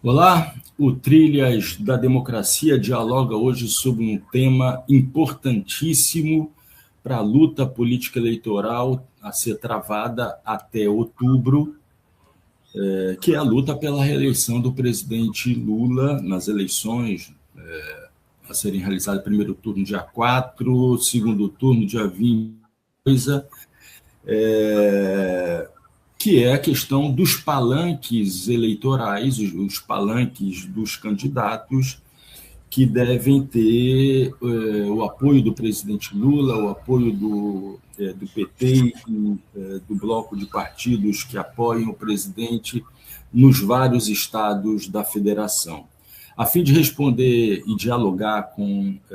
Olá, o Trilhas da Democracia dialoga hoje sobre um tema importantíssimo para a luta política eleitoral a ser travada até outubro, que é a luta pela reeleição do presidente Lula nas eleições a serem realizadas primeiro turno dia 4, segundo turno dia 20, que é a questão dos palanques eleitorais, os palanques dos candidatos que devem ter o apoio do presidente Lula, o apoio do PT e do bloco de partidos que apoiam o presidente nos vários estados da federação. A fim de responder e dialogar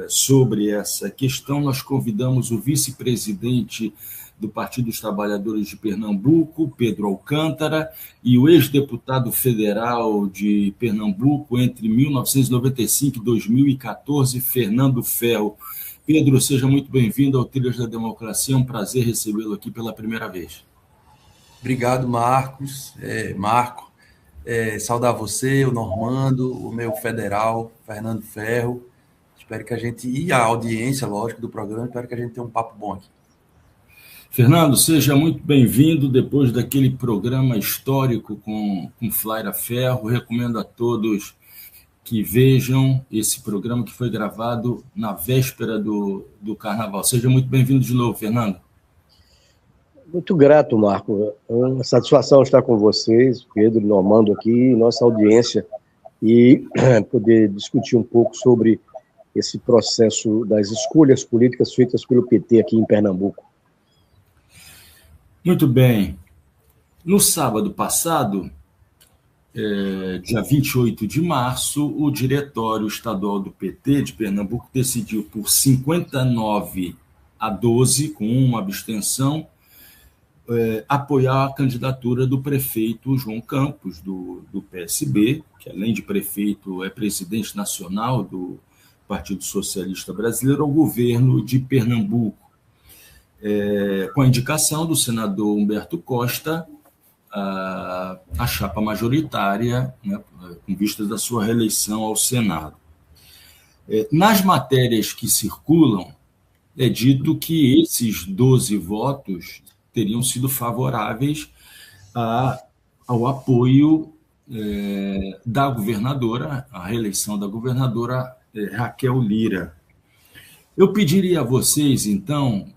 sobre essa questão, nós convidamos o vice-presidente do Partido dos Trabalhadores de Pernambuco, Pedro Alcântara, e o ex-deputado federal de Pernambuco entre 1995 e 2014, Fernando Ferro. Pedro, seja muito bem-vindo ao Trilhas da Democracia, é um prazer recebê-lo aqui pela primeira vez. Obrigado, Marco. Saudar você, o Normando, o meu federal, Fernando Ferro. Espero que a gente, e a audiência, lógico, do programa, espero que a gente tenha um papo bom aqui. Fernando, seja muito bem-vindo depois daquele programa histórico com Flaira Ferro. Recomendo a todos que vejam esse programa que foi gravado na véspera do Carnaval. Seja muito bem-vindo de novo, Fernando. Muito grato, Marco. É uma satisfação estar com vocês, Pedro, Normando aqui, nossa audiência, e poder discutir um pouco sobre esse processo das escolhas políticas feitas pelo PT aqui em Pernambuco. Muito bem. No sábado passado, dia 28 de março, o Diretório Estadual do PT de Pernambuco decidiu por 59-12, com uma abstenção, apoiar a candidatura do prefeito João Campos, do PSB, que além de prefeito é presidente nacional do Partido Socialista Brasileiro, ao governo de Pernambuco. Com a indicação do senador Humberto Costa, a chapa majoritária, né, com vistas da sua reeleição ao Senado. Nas matérias que circulam, é dito que esses 12 votos teriam sido favoráveis ao apoio da governadora, a reeleição da governadora Raquel Lira. Eu pediria a vocês, então,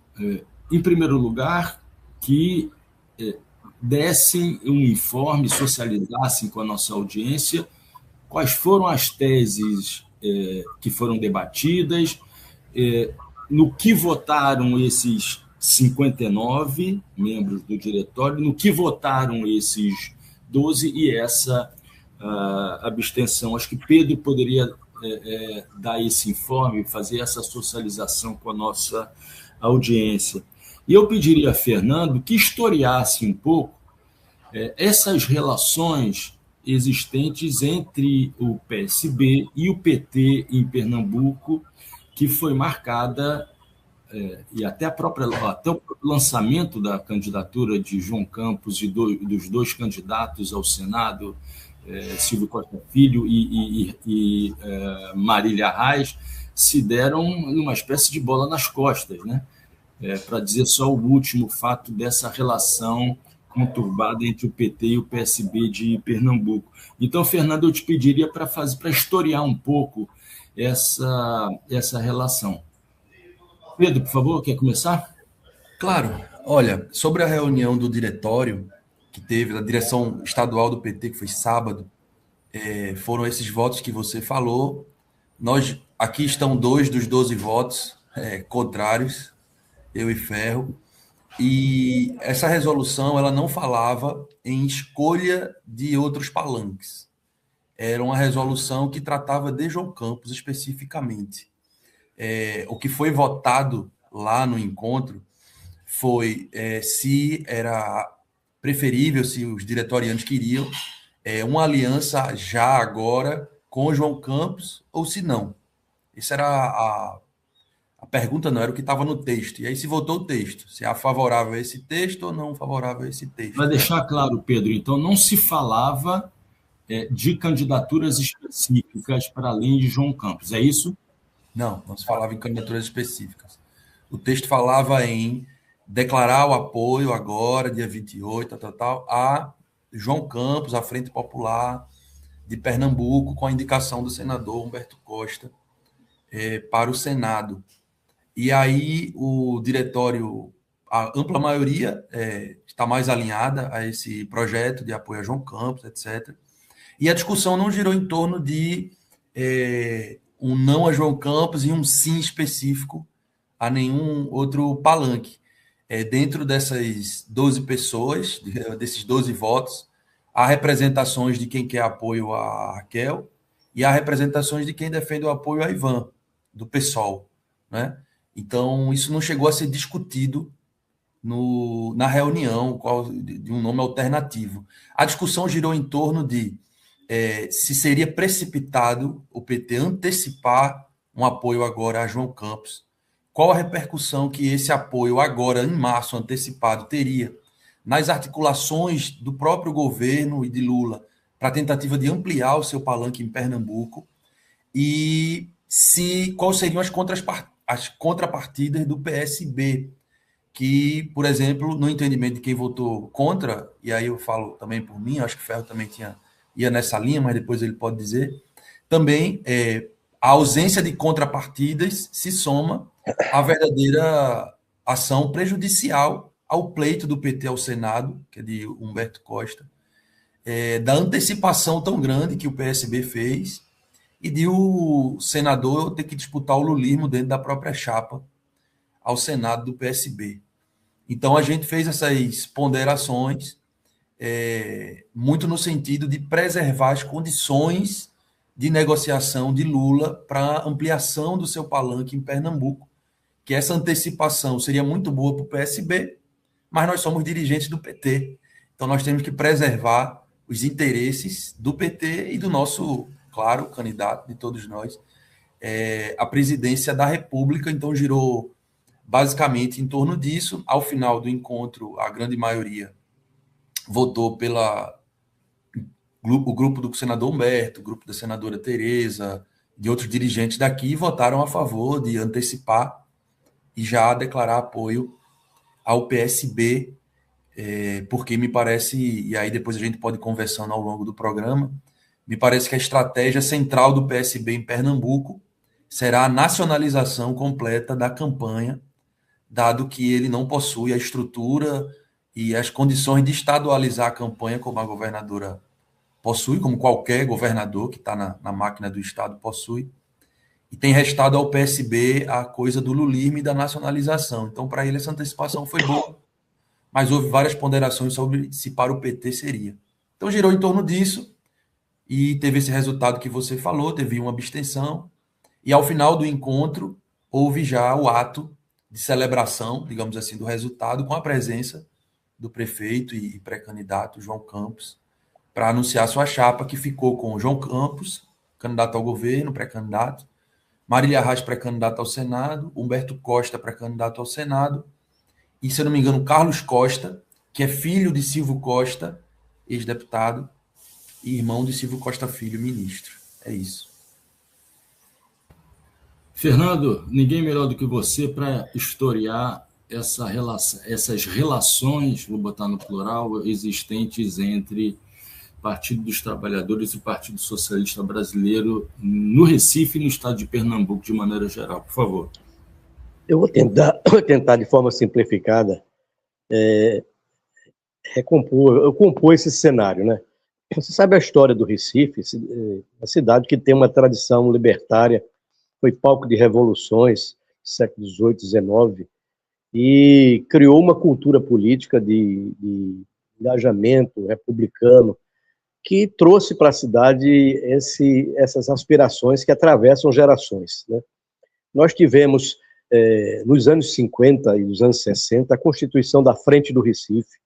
em primeiro lugar, que dessem um informe, socializassem com a nossa audiência quais foram as teses que foram debatidas, no que votaram esses 59 membros do diretório, no que votaram esses 12 e essa abstenção. Acho que Pedro poderia dar esse informe, fazer essa socialização com a nossa audiência. E eu pediria a Fernando que historiasse um pouco essas relações existentes entre o PSB e o PT em Pernambuco, que foi marcada, e até o lançamento da candidatura de João Campos e dos dois candidatos ao Senado, Silvio Costa Filho e Marília Reis, se deram numa espécie de bola nas costas, né? Para dizer só o último fato dessa relação conturbada entre o PT e o PSB de Pernambuco. Então, Fernando, eu te pediria para historiar um pouco essa relação. Pedro, por favor, quer começar? Claro. Olha, sobre a reunião do diretório que teve, da direção estadual do PT, que foi sábado, foram esses votos que você falou. Aqui estão 2 dos 12 votos contrários, eu e Ferro, e essa resolução ela não falava em escolha de outros palanques. Era uma resolução que tratava de João Campos especificamente. O que foi votado lá no encontro foi se era preferível, se os diretorianos queriam, uma aliança já agora com João Campos ou se não. Essa era a pergunta, não era o que estava no texto. E aí se votou o texto, se é favorável a esse texto ou não favorável a esse texto. Para deixar claro, Pedro, então não se falava de candidaturas específicas para além de João Campos, é isso? Não se falava em candidaturas específicas. O texto falava em declarar o apoio agora, dia 28, a João Campos, a Frente Popular de Pernambuco, com a indicação do senador Humberto Costa para o Senado. E aí o diretório, a ampla maioria, está mais alinhada a esse projeto de apoio a João Campos, etc. E a discussão não girou em torno de um não a João Campos e um sim específico a nenhum outro palanque. Dentro dessas 12 pessoas, desses 12 votos, há representações de quem quer apoio a Raquel e há representações de quem defende o apoio a Ivan, do PSOL, né? Então, isso não chegou a ser discutido na reunião de um nome alternativo. A discussão girou em torno de se seria precipitado o PT antecipar um apoio agora a João Campos. Qual a repercussão que esse apoio agora, em março, antecipado, teria nas articulações do próprio governo e de Lula para a tentativa de ampliar o seu palanque em Pernambuco, e quais seriam as contrapartidas do PSB, que, por exemplo, no entendimento de quem votou contra, e aí eu falo também por mim, acho que o Ferro também ia nessa linha, mas depois ele pode dizer, também a ausência de contrapartidas se soma à verdadeira ação prejudicial ao pleito do PT ao Senado, que é de Humberto Costa, da antecipação tão grande que o PSB fez e de o senador ter que disputar o lulismo dentro da própria chapa ao Senado do PSB. Então, a gente fez essas ponderações muito no sentido de preservar as condições de negociação de Lula para ampliação do seu palanque em Pernambuco, que essa antecipação seria muito boa para o PSB, mas nós somos dirigentes do PT, então nós temos que preservar os interesses do PT e do nosso, claro, candidato, de todos nós, a presidência da República. Então girou basicamente em torno disso. Ao final do encontro, a grande maioria votou o grupo do senador Humberto, o grupo da senadora Tereza, de outros dirigentes daqui, e votaram a favor de antecipar e já declarar apoio ao PSB, porque me parece, e aí depois a gente pode ir conversando ao longo do programa, me parece que a estratégia central do PSB em Pernambuco será a nacionalização completa da campanha, dado que ele não possui a estrutura e as condições de estadualizar a campanha como a governadora possui, como qualquer governador que está na máquina do Estado possui, e tem restado ao PSB a coisa do lulismo e da nacionalização. Então, para ele, essa antecipação foi boa, mas houve várias ponderações sobre se para o PT seria. Então, girou em torno disso, e teve esse resultado que você falou, teve uma abstenção, e ao final do encontro, houve já o ato de celebração, digamos assim, do resultado, com a presença do prefeito e pré-candidato João Campos, para anunciar sua chapa, que ficou com João Campos, candidato ao governo, pré-candidato, Marília Reis, pré-candidata ao Senado, Humberto Costa, pré-candidato ao Senado, e, se eu não me engano, Carlos Costa, que é filho de Silvio Costa, ex-deputado, e irmão de Silvio Costa Filho, ministro. É isso. Fernando, ninguém melhor do que você para historiar essas relações, vou botar no plural, existentes entre Partido dos Trabalhadores e Partido Socialista Brasileiro no Recife e no estado de Pernambuco, de maneira geral. Por favor. Eu vou tentar de forma simplificada, compor esse cenário, né? Você sabe a história do Recife, uma cidade que tem uma tradição libertária, foi palco de revoluções, século XVIII, XIX, e criou uma cultura política de engajamento republicano, que trouxe para a cidade essas aspirações que atravessam gerações, né? Nós tivemos, nos anos 50 e nos anos 60, a constituição da Frente do Recife,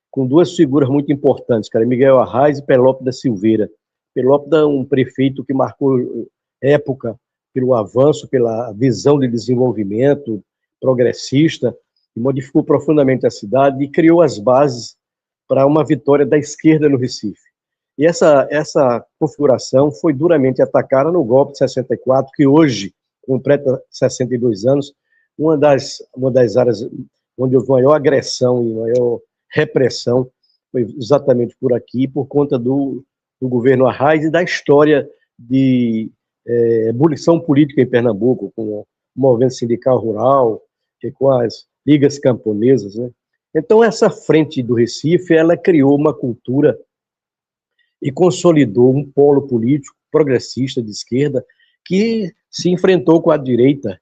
com duas figuras muito importantes, cara, Miguel Arraes e Pelópio da Silveira. Pelópio é um prefeito que marcou época pelo avanço, pela visão de desenvolvimento progressista, e modificou profundamente a cidade e criou as bases para uma vitória da esquerda no Recife. E essa configuração foi duramente atacada no golpe de 64, que hoje completa 62 anos, uma das áreas onde houve maior agressão e maior repressão foi exatamente por aqui, por conta do governo Arraes e da história de ebulição política em Pernambuco, com o movimento sindical rural, e com as ligas camponesas, né? Então, essa frente do Recife, ela criou uma cultura e consolidou um polo político progressista de esquerda que se enfrentou com a direita.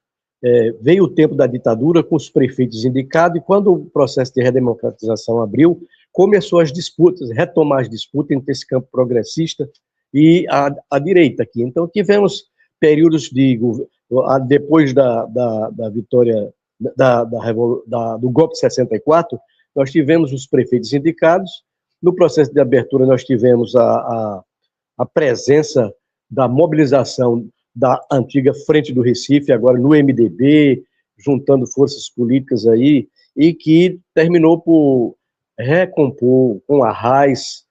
Veio o tempo da ditadura com os prefeitos indicados, e quando o processo de redemocratização abriu, começou as disputas, retomar as disputas entre esse campo progressista e a direita aqui. Então, tivemos períodos depois da vitória do golpe de 64, nós tivemos os prefeitos indicados. No processo de abertura, nós tivemos a presença da mobilização da antiga Frente do Recife, agora no MDB, juntando forças políticas aí, e que terminou por recompor com a Arraes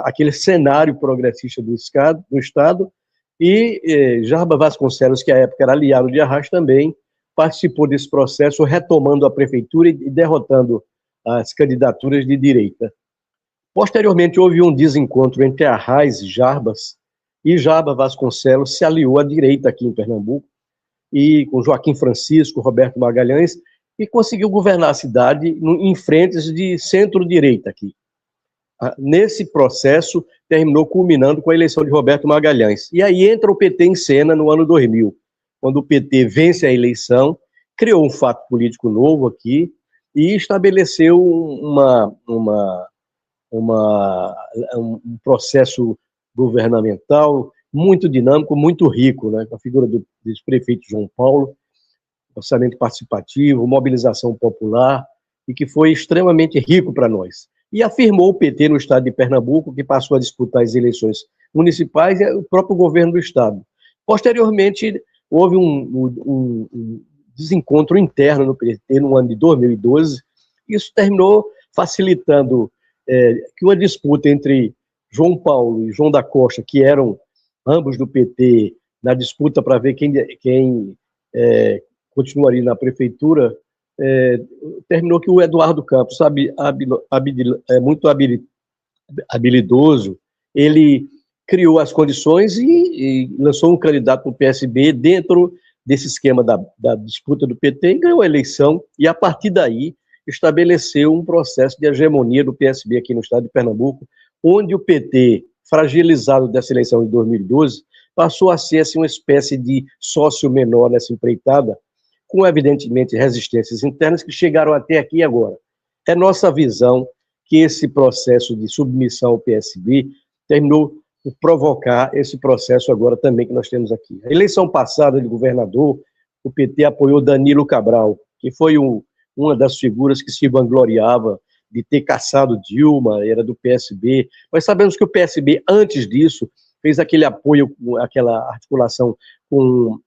aquele cenário progressista do Estado, e Jarba Vasconcelos, que à época era aliado de Arraes, também participou desse processo, retomando a prefeitura e derrotando as candidaturas de direita. Posteriormente, houve um desencontro entre Arraes e Jarba Vasconcelos se aliou à direita aqui em Pernambuco, e com Joaquim Francisco, Roberto Magalhães, e conseguiu governar a cidade em frentes de centro-direita aqui. Nesse processo, terminou culminando com a eleição de Roberto Magalhães. E aí entra o PT em cena no ano 2000, quando o PT vence a eleição, criou um fato político novo aqui e estabeleceu um processo governamental muito dinâmico, muito rico, né? Com a figura do prefeito João Paulo, orçamento participativo, mobilização popular, e que foi extremamente rico para nós. E afirmou o PT no estado de Pernambuco, que passou a disputar as eleições municipais e o próprio governo do estado. Posteriormente, houve um desencontro interno no PT no ano de 2012, e isso terminou facilitando que uma disputa entre João Paulo e João da Costa, que eram ambos do PT, na disputa para ver quem continuaria na prefeitura, terminou que o Eduardo Campos, muito habilidoso, ele criou as condições e lançou um candidato no PSB dentro desse esquema da disputa do PT, e ganhou a eleição, e a partir daí estabeleceu um processo de hegemonia do PSB aqui no estado de Pernambuco, onde o PT, fragilizado dessa eleição de 2012, passou a ser assim, uma espécie de sócio menor nessa empreitada, com, evidentemente, resistências internas que chegaram até aqui agora. É nossa visão que esse processo de submissão ao PSB terminou por provocar esse processo agora também que nós temos aqui. A eleição passada de governador, o PT apoiou Danilo Cabral, que foi uma das figuras que se vangloriava de ter caçado Dilma, era do PSB. Nós sabemos que o PSB, antes disso, fez aquele apoio, aquela articulação com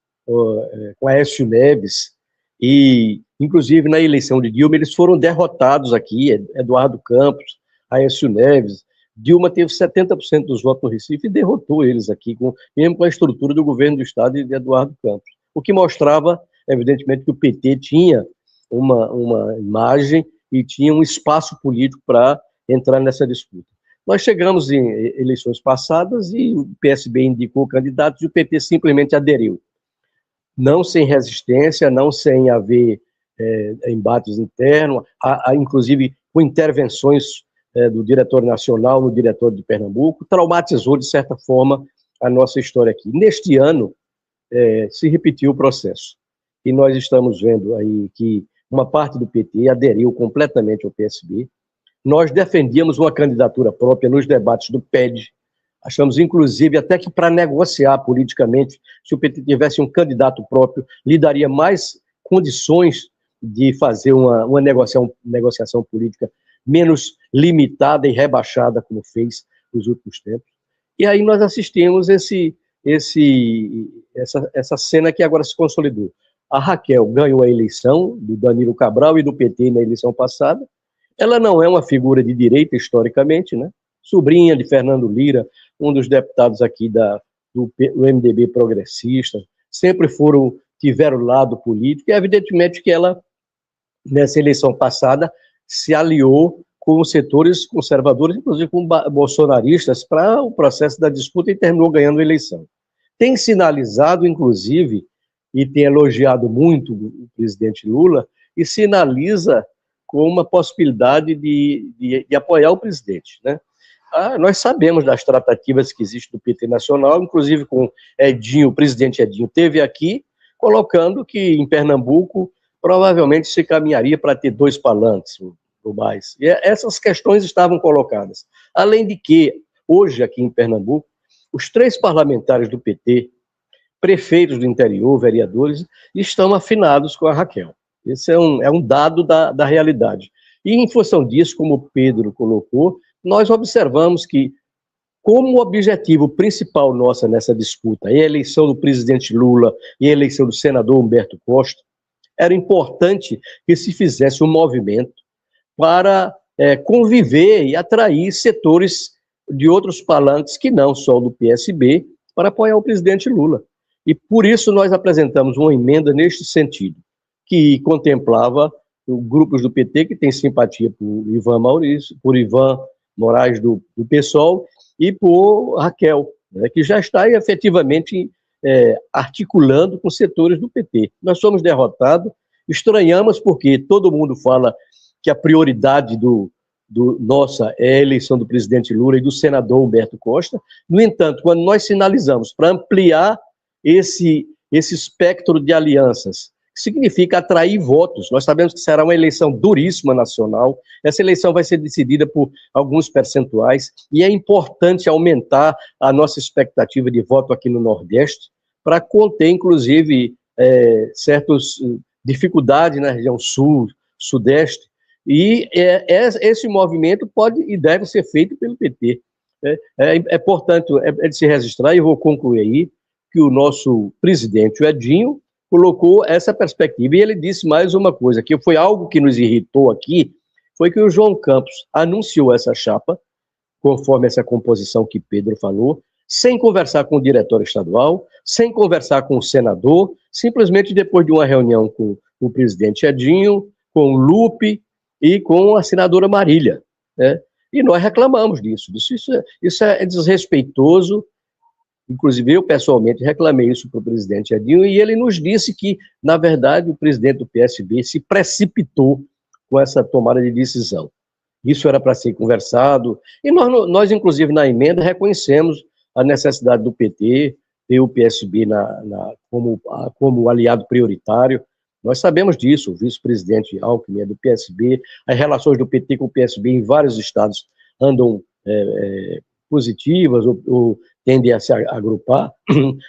Aécio Neves, e, inclusive, na eleição de Dilma, eles foram derrotados aqui, Eduardo Campos, Aécio Neves. Dilma teve 70% dos votos no Recife e derrotou eles aqui, mesmo com a estrutura do governo do estado de Eduardo Campos. O que mostrava, evidentemente, que o PT tinha uma imagem e tinha um espaço político para entrar nessa disputa. Nós chegamos em eleições passadas e o PSB indicou candidatos e o PT simplesmente aderiu. Não sem resistência, não sem haver embates internos, inclusive com intervenções do Diretório Nacional no Diretório de Pernambuco, traumatizou, de certa forma, a nossa história aqui. Neste ano, se repetiu o processo. E nós estamos vendo aí que uma parte do PT aderiu completamente ao PSB. Nós defendíamos uma candidatura própria nos debates do PED. Achamos, inclusive, até que para negociar politicamente, se o PT tivesse um candidato próprio, lhe daria mais condições de fazer uma negociação política menos limitada e rebaixada, como fez nos últimos tempos. E aí nós assistimos essa cena que agora se consolidou. A Raquel ganhou a eleição do Danilo Cabral e do PT na eleição passada. Ela não é uma figura de direita, historicamente, né? sobrinha de Fernando Lira, um dos deputados aqui do MDB progressista, sempre tiveram lado político, e evidentemente que ela, nessa eleição passada, se aliou com os setores conservadores, inclusive com bolsonaristas, para o processo da disputa e terminou ganhando a eleição. Tem sinalizado, inclusive, e tem elogiado muito o presidente Lula, e sinaliza com uma possibilidade de apoiar o presidente, né? Nós sabemos das tratativas que existem do PT Nacional, inclusive com Edinho, o presidente Edinho esteve aqui, colocando que em Pernambuco provavelmente se caminharia para ter 2 palanques ou mais. E essas questões estavam colocadas. Além de que, hoje aqui em Pernambuco, os 3 parlamentares do PT, prefeitos do interior, vereadores, estão afinados com a Raquel. Esse é um dado da realidade. E em função disso, como o Pedro colocou, nós observamos que, como o objetivo principal nosso nessa disputa é a eleição do presidente Lula e a eleição do senador Humberto Costa, era importante que se fizesse um movimento para conviver e atrair setores de outros palanques que não só do PSB para apoiar o presidente Lula. E por isso nós apresentamos uma emenda neste sentido, que contemplava grupos do PT que têm simpatia por Ivan Moraes do PSOL e por Raquel, né, que já está efetivamente articulando com setores do PT. Nós somos derrotados, estranhamos porque todo mundo fala que a prioridade nossa é a eleição do presidente Lula e do senador Humberto Costa. No entanto, quando nós sinalizamos para ampliar esse espectro de alianças, significa atrair votos. Nós sabemos que será uma eleição duríssima nacional, essa eleição vai ser decidida por alguns percentuais, e é importante aumentar a nossa expectativa de voto aqui no Nordeste, para conter, inclusive, certas dificuldades na região Sul, Sudeste, e esse movimento pode e deve ser feito pelo PT. Portanto, é de se registrar, e eu vou concluir aí, que o nosso presidente, o Edinho, colocou essa perspectiva. E ele disse mais uma coisa, que foi algo que nos irritou aqui, foi que o João Campos anunciou essa chapa, conforme essa composição que Pedro falou, sem conversar com o diretório estadual, sem conversar com o senador, simplesmente depois de uma reunião com o presidente Edinho, com o Lupe e com a senadora Marília, né? E nós reclamamos disso. Isso é desrespeitoso. Inclusive, eu pessoalmente reclamei isso para o presidente Edinho, e ele nos disse que, na verdade, o presidente do PSB se precipitou com essa tomada de decisão. Isso era para ser conversado, e nós, inclusive, na emenda, reconhecemos a necessidade do PT ter o PSB como aliado prioritário. Nós sabemos disso, o vice-presidente Alckmin é do PSB, as relações do PT com o PSB em vários estados andam positivas ou tendem a se agrupar.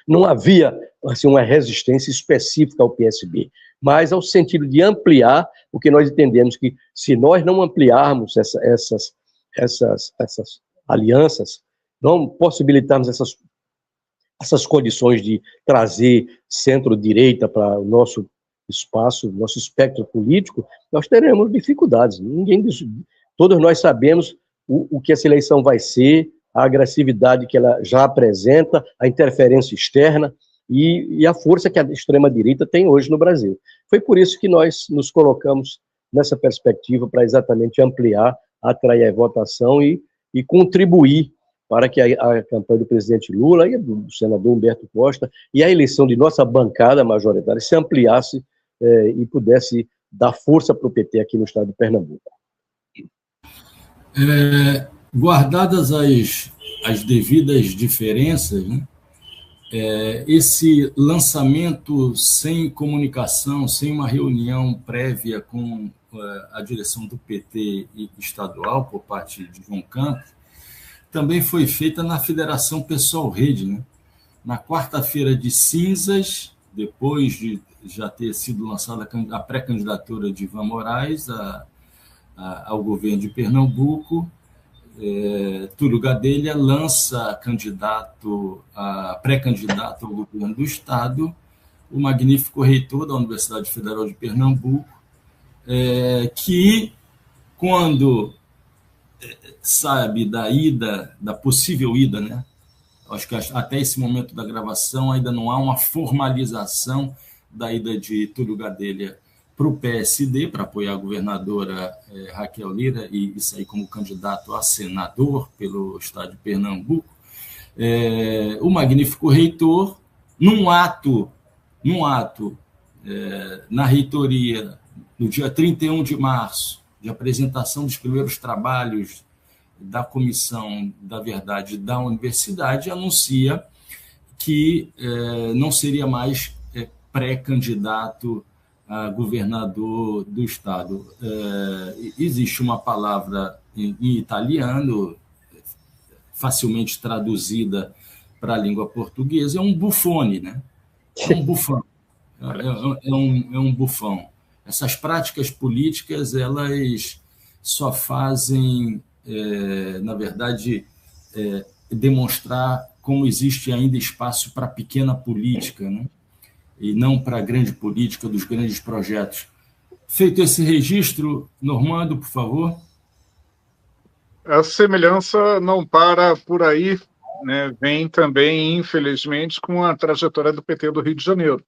Não havia assim, uma resistência específica ao PSB, mas ao sentido de ampliar, porque nós entendemos que se nós não ampliarmos essas alianças, não possibilitarmos essas condições de trazer centro-direita para o nosso espaço, nosso espectro político, nós teremos dificuldades. Todos nós sabemos o que essa eleição vai ser, a agressividade que ela já apresenta, a interferência externa e a força que a extrema-direita tem hoje no Brasil. Foi por isso que nós nos colocamos nessa perspectiva para exatamente ampliar, atrair a votação e contribuir para que a campanha do presidente Lula e do senador Humberto Costa e a eleição de nossa bancada majoritária se ampliasse e pudesse dar força para o PT aqui no estado de Pernambuco. Guardadas as devidas diferenças, né? Esse lançamento sem comunicação, sem uma reunião prévia com a direção do PT estadual, por parte de João Campos, também foi feita na Federação Pessoal Rede, né? Na quarta-feira de cinzas, depois de já ter sido lançada a pré-candidatura de Ivan Moraes ao governo de Pernambuco, Túlio Gadelha lança pré-candidato ao governo do Estado, o magnífico reitor da Universidade Federal de Pernambuco, que, quando sabe da ida, da possível ida, né? Acho que até esse momento da gravação ainda não há uma formalização da ida de Túlio Gadelha para o PSD, para apoiar a governadora Raquel Lira e sair como candidato a senador pelo estado de Pernambuco. O magnífico reitor, num ato na reitoria, no dia 31 de março, de apresentação dos primeiros trabalhos da Comissão da Verdade da Universidade, anuncia que não seria mais pré-candidato a governador do estado. Existe uma palavra em italiano, facilmente traduzida para a língua portuguesa, é um bufone, né? É um bufão. É um bufão. Essas práticas políticas, elas só fazem, na verdade, demonstrar como existe ainda espaço para a pequena política, né? E não para a grande política dos grandes projetos. Feito esse registro, Normando, por favor. A semelhança não para por aí, né? Vem também, infelizmente, com a trajetória do PT do Rio de Janeiro,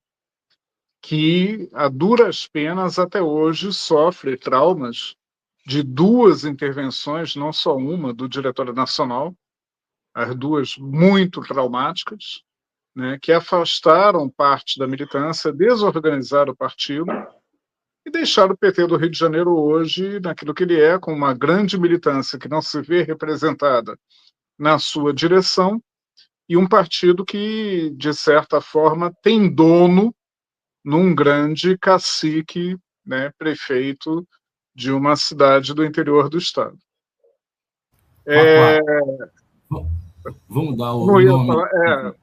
que, a duras penas, até hoje, sofre traumas de 2 intervenções, não só uma, do Diretório Nacional, as 2 muito traumáticas, né, que afastaram parte da militância, desorganizaram o partido e deixaram o PT do Rio de Janeiro hoje naquilo que ele é, com uma grande militância que não se vê representada na sua direção e um partido que, de certa forma, tem dono num grande cacique, né, prefeito de uma cidade do interior do estado. Vamos dar o nome.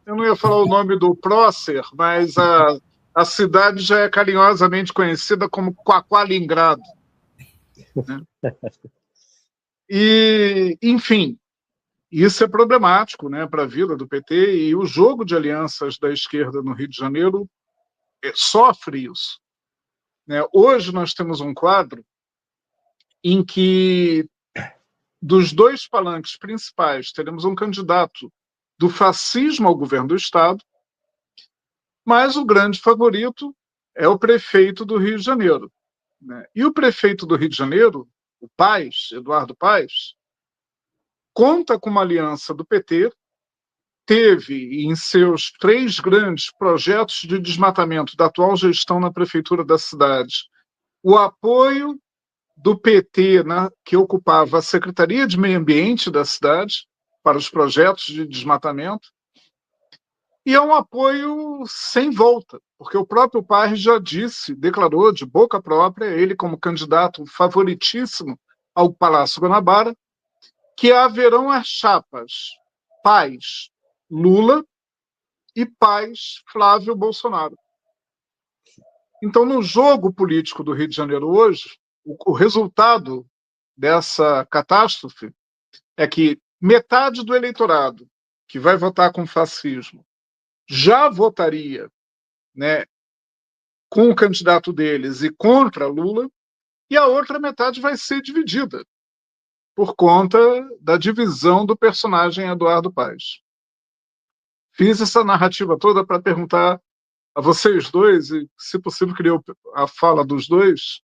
Eu não ia falar o nome do prócer, mas a cidade já é carinhosamente conhecida como Quaqualingrado. Né? E, enfim, isso é problemático, né, para a vida do PT, e o jogo de alianças da esquerda no Rio de Janeiro sofre isso. Né? Hoje nós temos um quadro em que, dos 2 palanques principais, teremos um candidato do fascismo ao governo do Estado, mas o grande favorito é o prefeito do Rio de Janeiro. Né? E o prefeito do Rio de Janeiro, o Paes, Eduardo Paes, conta com uma aliança do PT, teve em seus 3 grandes projetos de desmatamento da atual gestão na prefeitura da cidade o apoio do PT, né, que ocupava a Secretaria de Meio Ambiente da cidade para os projetos de desmatamento, e é um apoio sem volta, porque o próprio Paes já disse, declarou de boca própria, ele como candidato favoritíssimo ao Palácio Guanabara, que haverão as chapas Paes Lula e Paes Flávio Bolsonaro. Então, no jogo político do Rio de Janeiro hoje, o resultado dessa catástrofe é que metade do eleitorado que vai votar com fascismo já votaria, né, com o candidato deles e contra Lula, e a outra metade vai ser dividida por conta da divisão do personagem Eduardo Paes. Fiz essa narrativa toda para perguntar a vocês dois, e se possível queria a fala dos dois,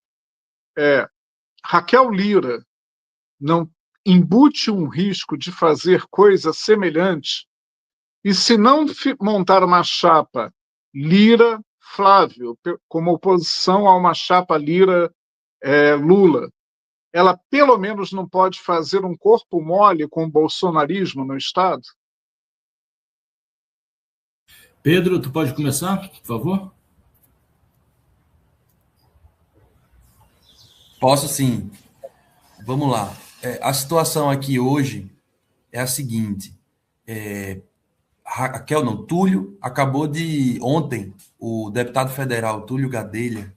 Raquel Lira não embute um risco de fazer coisa semelhante? E se não montar uma chapa Lira-Flávio, como oposição a uma chapa Lira-Lula, ela pelo menos não pode fazer um corpo mole com o bolsonarismo no Estado? Pedro, tu pode começar, por favor? Posso sim. Vamos lá. A situação aqui hoje é a seguinte. Raquel, não, Túlio, acabou de... Ontem, o deputado federal Túlio Gadelha,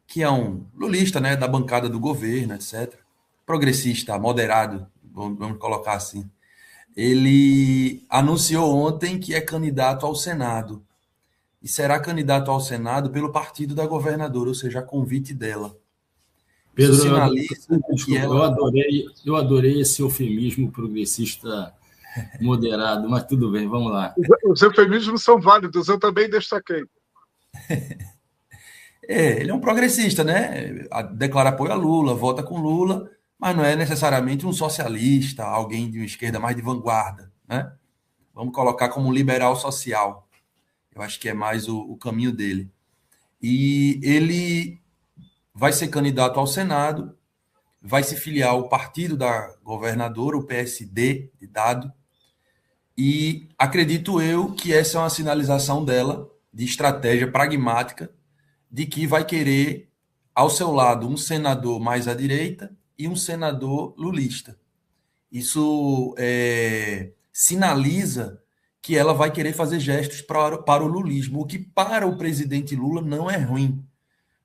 que é um lulista, né, da bancada do governo, etc., progressista, moderado, vamos colocar assim, ele anunciou ontem que é candidato ao Senado. E será candidato ao Senado pelo partido da governadora, ou seja, a convite dela. Pedro, isso sinaliza que ela... eu adorei esse eufemismo progressista moderado, mas tudo bem, vamos lá. Os eufemismos são válidos, eu também destaquei. Ele é um progressista, né? Declara apoio a Lula, vota com Lula, mas não é necessariamente um socialista, alguém de uma esquerda mais de vanguarda, né? Vamos colocar como um liberal social. Eu acho que é mais o caminho dele. E ele vai ser candidato ao Senado, vai se filiar ao partido da governadora, o PSD, de dado, e acredito eu que essa é uma sinalização dela, de estratégia pragmática, de que vai querer ao seu lado um senador mais à direita e um senador lulista. Isso sinaliza que ela vai querer fazer gestos para o lulismo, o que para o presidente Lula não é ruim,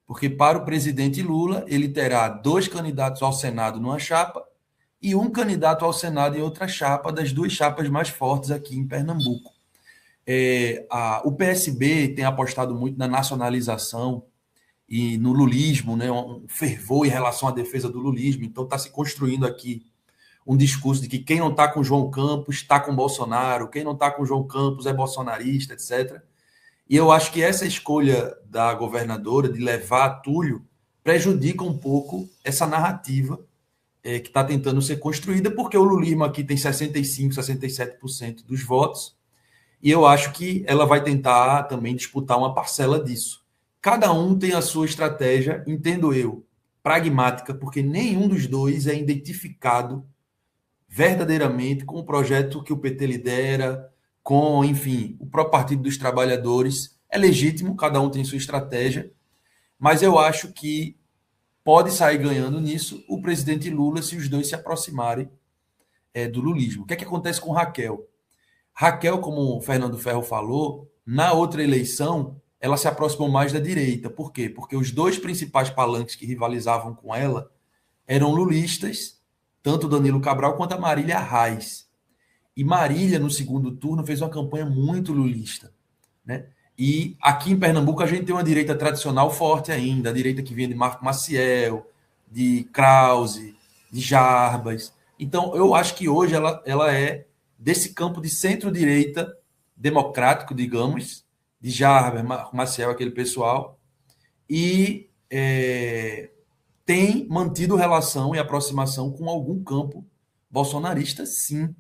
porque para o presidente Lula ele terá 2 candidatos ao Senado numa chapa e um candidato ao Senado em outra chapa, das 2 chapas mais fortes aqui em Pernambuco. O PSB tem apostado muito na nacionalização e no lulismo, né, um fervor em relação à defesa do lulismo. Então está se construindo aqui um discurso de que quem não está com João Campos está com Bolsonaro, quem não está com João Campos é bolsonarista, etc. E eu acho que essa escolha da governadora de levar Túlio prejudica um pouco essa narrativa que está tentando ser construída, porque o lulismo aqui tem 65%, 67% dos votos, e eu acho que ela vai tentar também disputar uma parcela disso. Cada um tem a sua estratégia, entendo eu, pragmática, porque nenhum dos dois é identificado verdadeiramente com o projeto que o PT lidera, com, enfim, o próprio Partido dos Trabalhadores. É legítimo, cada um tem sua estratégia, mas eu acho que pode sair ganhando nisso o presidente Lula se os dois se aproximarem do lulismo. O que é que acontece com Raquel? Raquel, como o Fernando Ferro falou, na outra eleição, ela se aproximou mais da direita. Por quê? Porque os 2 principais palanques que rivalizavam com ela eram lulistas, tanto Danilo Cabral quanto a Marília Reis. E Marília, no segundo turno, fez uma campanha muito lulista, né? E aqui em Pernambuco a gente tem uma direita tradicional forte ainda, a direita que vinha de Marco Maciel, de Krause, de Jarbas. Então, eu acho que hoje ela é desse campo de centro-direita democrático, digamos, de Jarbas, Marco Maciel, aquele pessoal, e tem mantido relação e aproximação com algum campo bolsonarista, sim,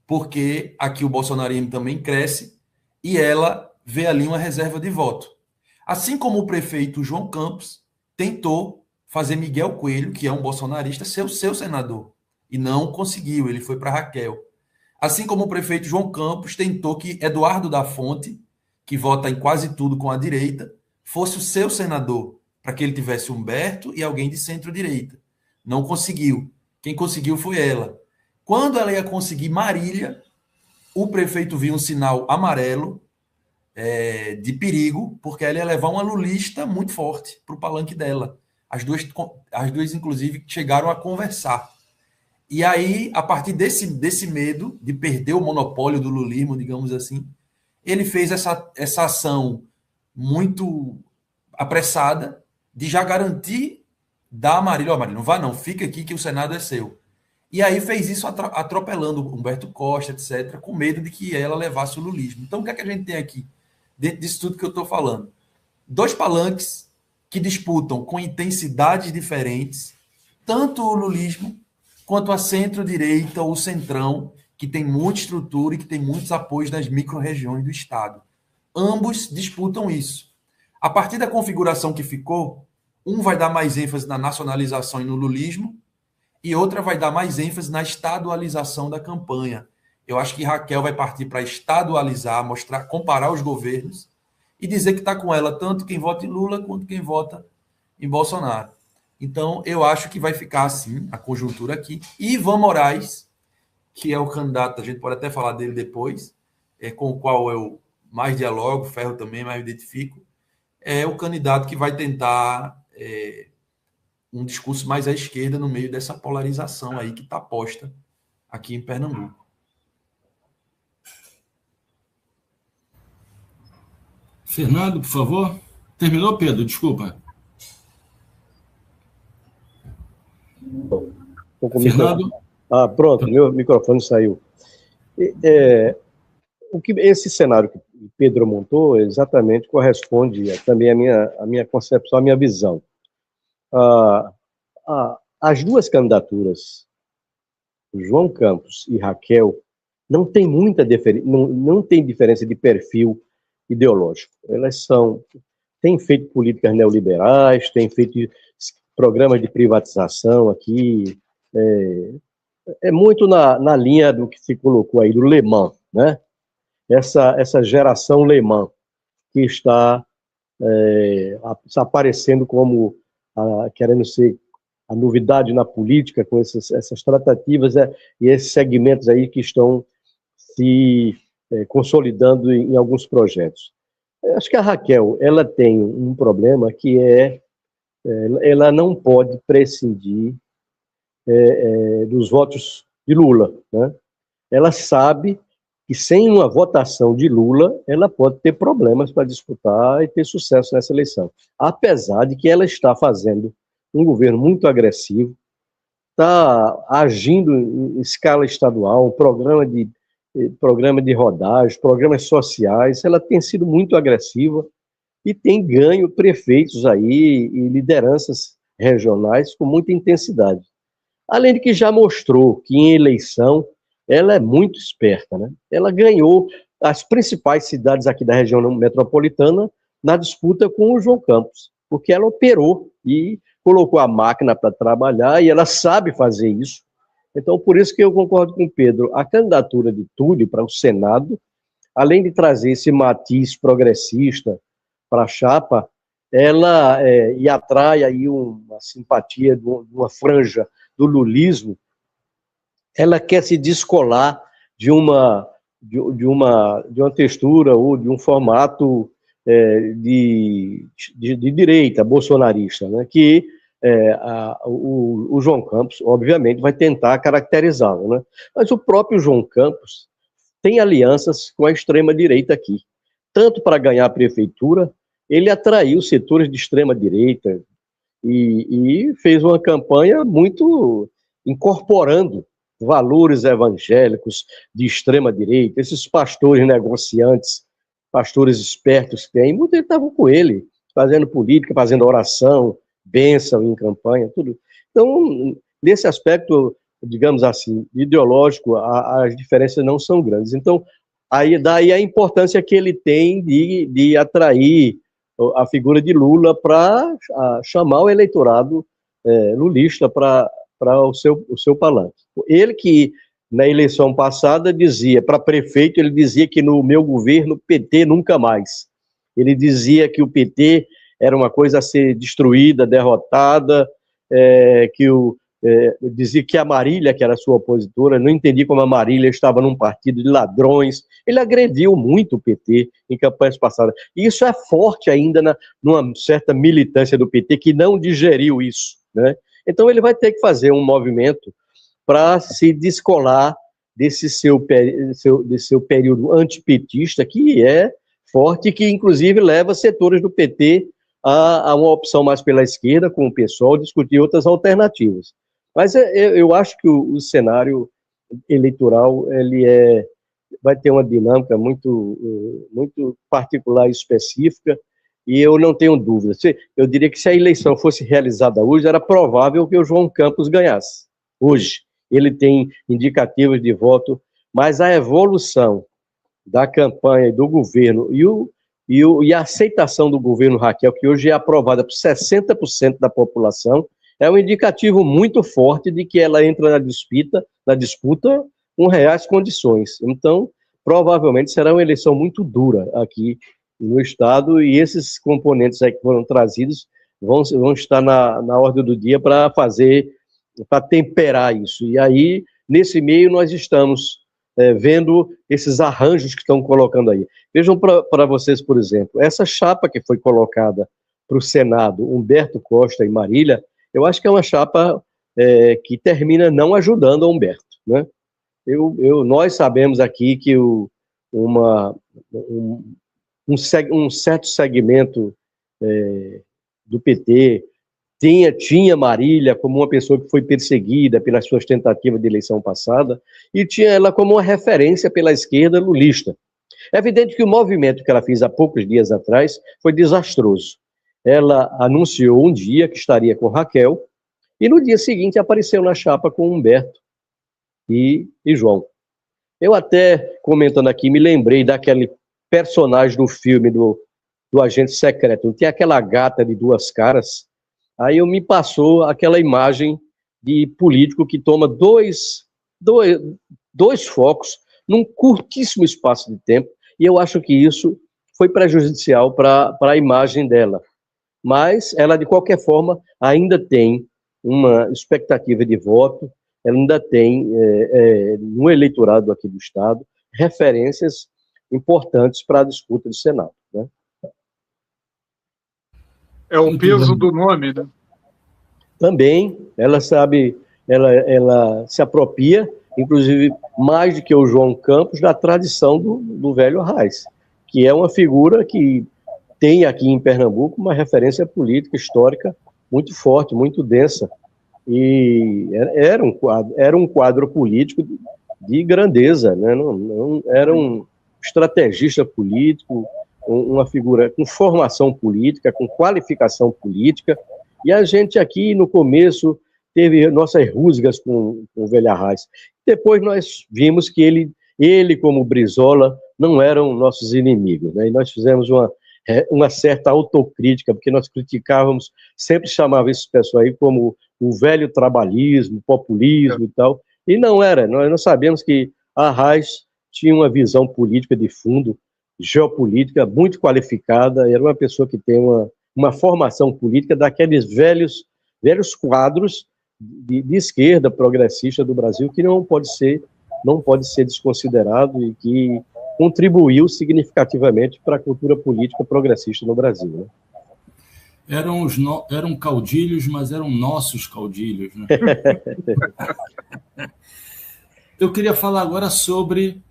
porque aqui o bolsonarismo também cresce e ela vê ali uma reserva de voto. Assim como o prefeito João Campos tentou fazer Miguel Coelho, que é um bolsonarista, ser o seu senador, e não conseguiu, ele foi para Raquel. Assim como o prefeito João Campos tentou que Eduardo da Fonte, que vota em quase tudo com a direita, fosse o seu senador, para que ele tivesse Humberto e alguém de centro-direita. Não conseguiu. Quem conseguiu foi ela. Quando ela ia conseguir Marília, o prefeito viu um sinal amarelo de perigo, porque ela ia levar uma lulista muito forte para o palanque dela. As duas, inclusive, chegaram a conversar. E aí, a partir desse medo de perder o monopólio do lulismo, digamos assim, ele fez essa ação muito apressada de já garantir da Marília, Marília, não vá não, fica aqui que o Senado é seu. E aí fez isso atropelando Humberto Costa, etc., com medo de que ela levasse o lulismo. Então, o que é que a gente tem aqui, dentro disso tudo que eu estou falando? 2 palanques que disputam com intensidades diferentes, tanto o lulismo quanto a centro-direita ou centrão, que tem muita estrutura e que tem muitos apoios nas micro-regiões do Estado. Ambos disputam isso. A partir da configuração que ficou, um vai dar mais ênfase na nacionalização e no lulismo, e outra vai dar mais ênfase na estadualização da campanha. Eu acho que Raquel vai partir para estadualizar, mostrar, comparar os governos e dizer que está com ela tanto quem vota em Lula quanto quem vota em Bolsonaro. Então, eu acho que vai ficar assim, a conjuntura aqui. E Ivan Moraes, que é o candidato, a gente pode até falar dele depois, com o qual eu mais dialogo, Ferro também, mais me identifico, é o candidato que vai tentar um discurso mais à esquerda no meio dessa polarização aí que está posta aqui em Pernambuco. Fernando, por favor. Terminou, Pedro? Desculpa. Fernando? Pronto, meu microfone saiu. Esse cenário que Pedro montou exatamente corresponde também à minha concepção, à minha visão. As duas candidaturas, João Campos e Raquel, não tem muita não tem diferença de perfil ideológico. Elas têm feito políticas neoliberais, têm feito programas de privatização aqui, muito na linha do que se colocou aí, do Le Mans, né? Essa geração Le Mans, que está aparecendo como querendo ser a novidade na política, com essas tratativas e esses segmentos aí que estão se consolidando em alguns projetos. Acho que a Raquel, ela tem um problema que ela não pode prescindir dos votos de Lula, né? Ela sabe que sem uma votação de Lula, ela pode ter problemas para disputar e ter sucesso nessa eleição. Apesar de que ela está fazendo um governo muito agressivo, está agindo em escala estadual, um programa de rodagem, programas sociais, ela tem sido muito agressiva e tem ganho prefeitos aí e lideranças regionais com muita intensidade. Além de que já mostrou que em eleição ela é muito esperta, né? Ela ganhou as principais cidades aqui da região metropolitana na disputa com o João Campos, porque ela operou e colocou a máquina para trabalhar e ela sabe fazer isso. Então, por isso que eu concordo com o Pedro. A candidatura de Túlio para o Senado, além de trazer esse matiz progressista para a chapa, ela e atrai aí uma simpatia de uma franja do lulismo. Ela quer se descolar de uma textura ou de um formato de direita bolsonarista, né? Que o João Campos, obviamente, vai tentar caracterizá-lo, né? Mas o próprio João Campos tem alianças com a extrema-direita aqui. Tanto para ganhar a prefeitura, ele atraiu setores de extrema-direita e fez uma campanha muito incorporando valores evangélicos de extrema-direita, esses pastores negociantes, pastores espertos que tem, muitos estavam com ele, fazendo política, fazendo oração, bênção em campanha, tudo. Então, nesse aspecto, digamos assim, ideológico, as diferenças não são grandes. Então, daí a importância que ele tem de atrair a figura de Lula para chamar o eleitorado lulista para o seu palanque. Ele que, na eleição passada, dizia, para prefeito, ele dizia que no meu governo, PT nunca mais. Ele dizia que o PT era uma coisa a ser destruída, derrotada, dizia que a Marília, que era sua opositora, não entendia como a Marília estava num partido de ladrões. Ele agrediu muito o PT em campanhas passadas. E isso é forte ainda numa certa militância do PT, que não digeriu isso, né? Então ele vai ter que fazer um movimento para se descolar desse seu período antipetista, que é forte, que inclusive leva setores do PT a uma opção mais pela esquerda, com o PSOL, discutir outras alternativas. Mas eu acho que o cenário eleitoral vai ter uma dinâmica muito particular e específica, e eu não tenho dúvida. Eu diria que se a eleição fosse realizada hoje, era provável que o João Campos ganhasse. Hoje, ele tem indicativos de voto, mas a evolução da campanha do governo e a aceitação do governo Raquel, que hoje é aprovada por 60% da população, é um indicativo muito forte de que ela entra na disputa com reais condições. Então, provavelmente será uma eleição muito dura aqui no Estado, e esses componentes aí que foram trazidos vão estar na ordem do dia para temperar isso. E aí, nesse meio, nós estamos vendo esses arranjos que estão colocando aí. Vejam para vocês, por exemplo, essa chapa que foi colocada para o Senado, Humberto Costa e Marília, eu acho que é uma chapa que termina não ajudando a Humberto, né? Nós sabemos aqui que um certo segmento do PT tinha Marília como uma pessoa que foi perseguida pelas suas tentativas de eleição passada, e tinha ela como uma referência pela esquerda lulista. É evidente que o movimento que ela fez há poucos dias atrás foi desastroso. Ela anunciou um dia que estaria com Raquel, e no dia seguinte apareceu na chapa com Humberto e João. Eu até, comentando aqui, me lembrei daquele personagem do filme do Agente Secreto. Tem aquela gata de duas caras. Aí me passou aquela imagem de político que toma dois focos num curtíssimo espaço de tempo, e eu acho que isso foi prejudicial para a imagem dela. Mas ela, de qualquer forma, ainda tem uma expectativa de voto, ela ainda tem, no eleitorado aqui do Estado, referências importantes para a disputa do Senado, né? É o peso do nome, né? Também, ela sabe, ela se apropria, inclusive mais do que o João Campos, da tradição do velho Arraes, que é uma figura que tem aqui em Pernambuco uma referência política histórica muito forte, muito densa, e era um quadro político de grandeza, né? Não, era um estrategista político, uma figura com formação política, com qualificação política, e a gente aqui no começo teve nossas rusgas com o velho Arraes. Depois nós vimos que ele como Brizola não eram nossos inimigos, né? E nós fizemos uma certa autocrítica, porque nós criticávamos, sempre chamava esse pessoal aí como o velho trabalhismo, populismo e tal, e não era. Nós sabemos que Arraes tinha uma visão política de fundo, geopolítica muito qualificada, era uma pessoa que tem uma formação política daqueles velhos quadros de esquerda progressista do Brasil, que não pode ser desconsiderado e que contribuiu significativamente para a cultura política progressista no Brasil, né? Eram caudilhos, mas eram nossos caudilhos, né? Eu queria falar agora sobre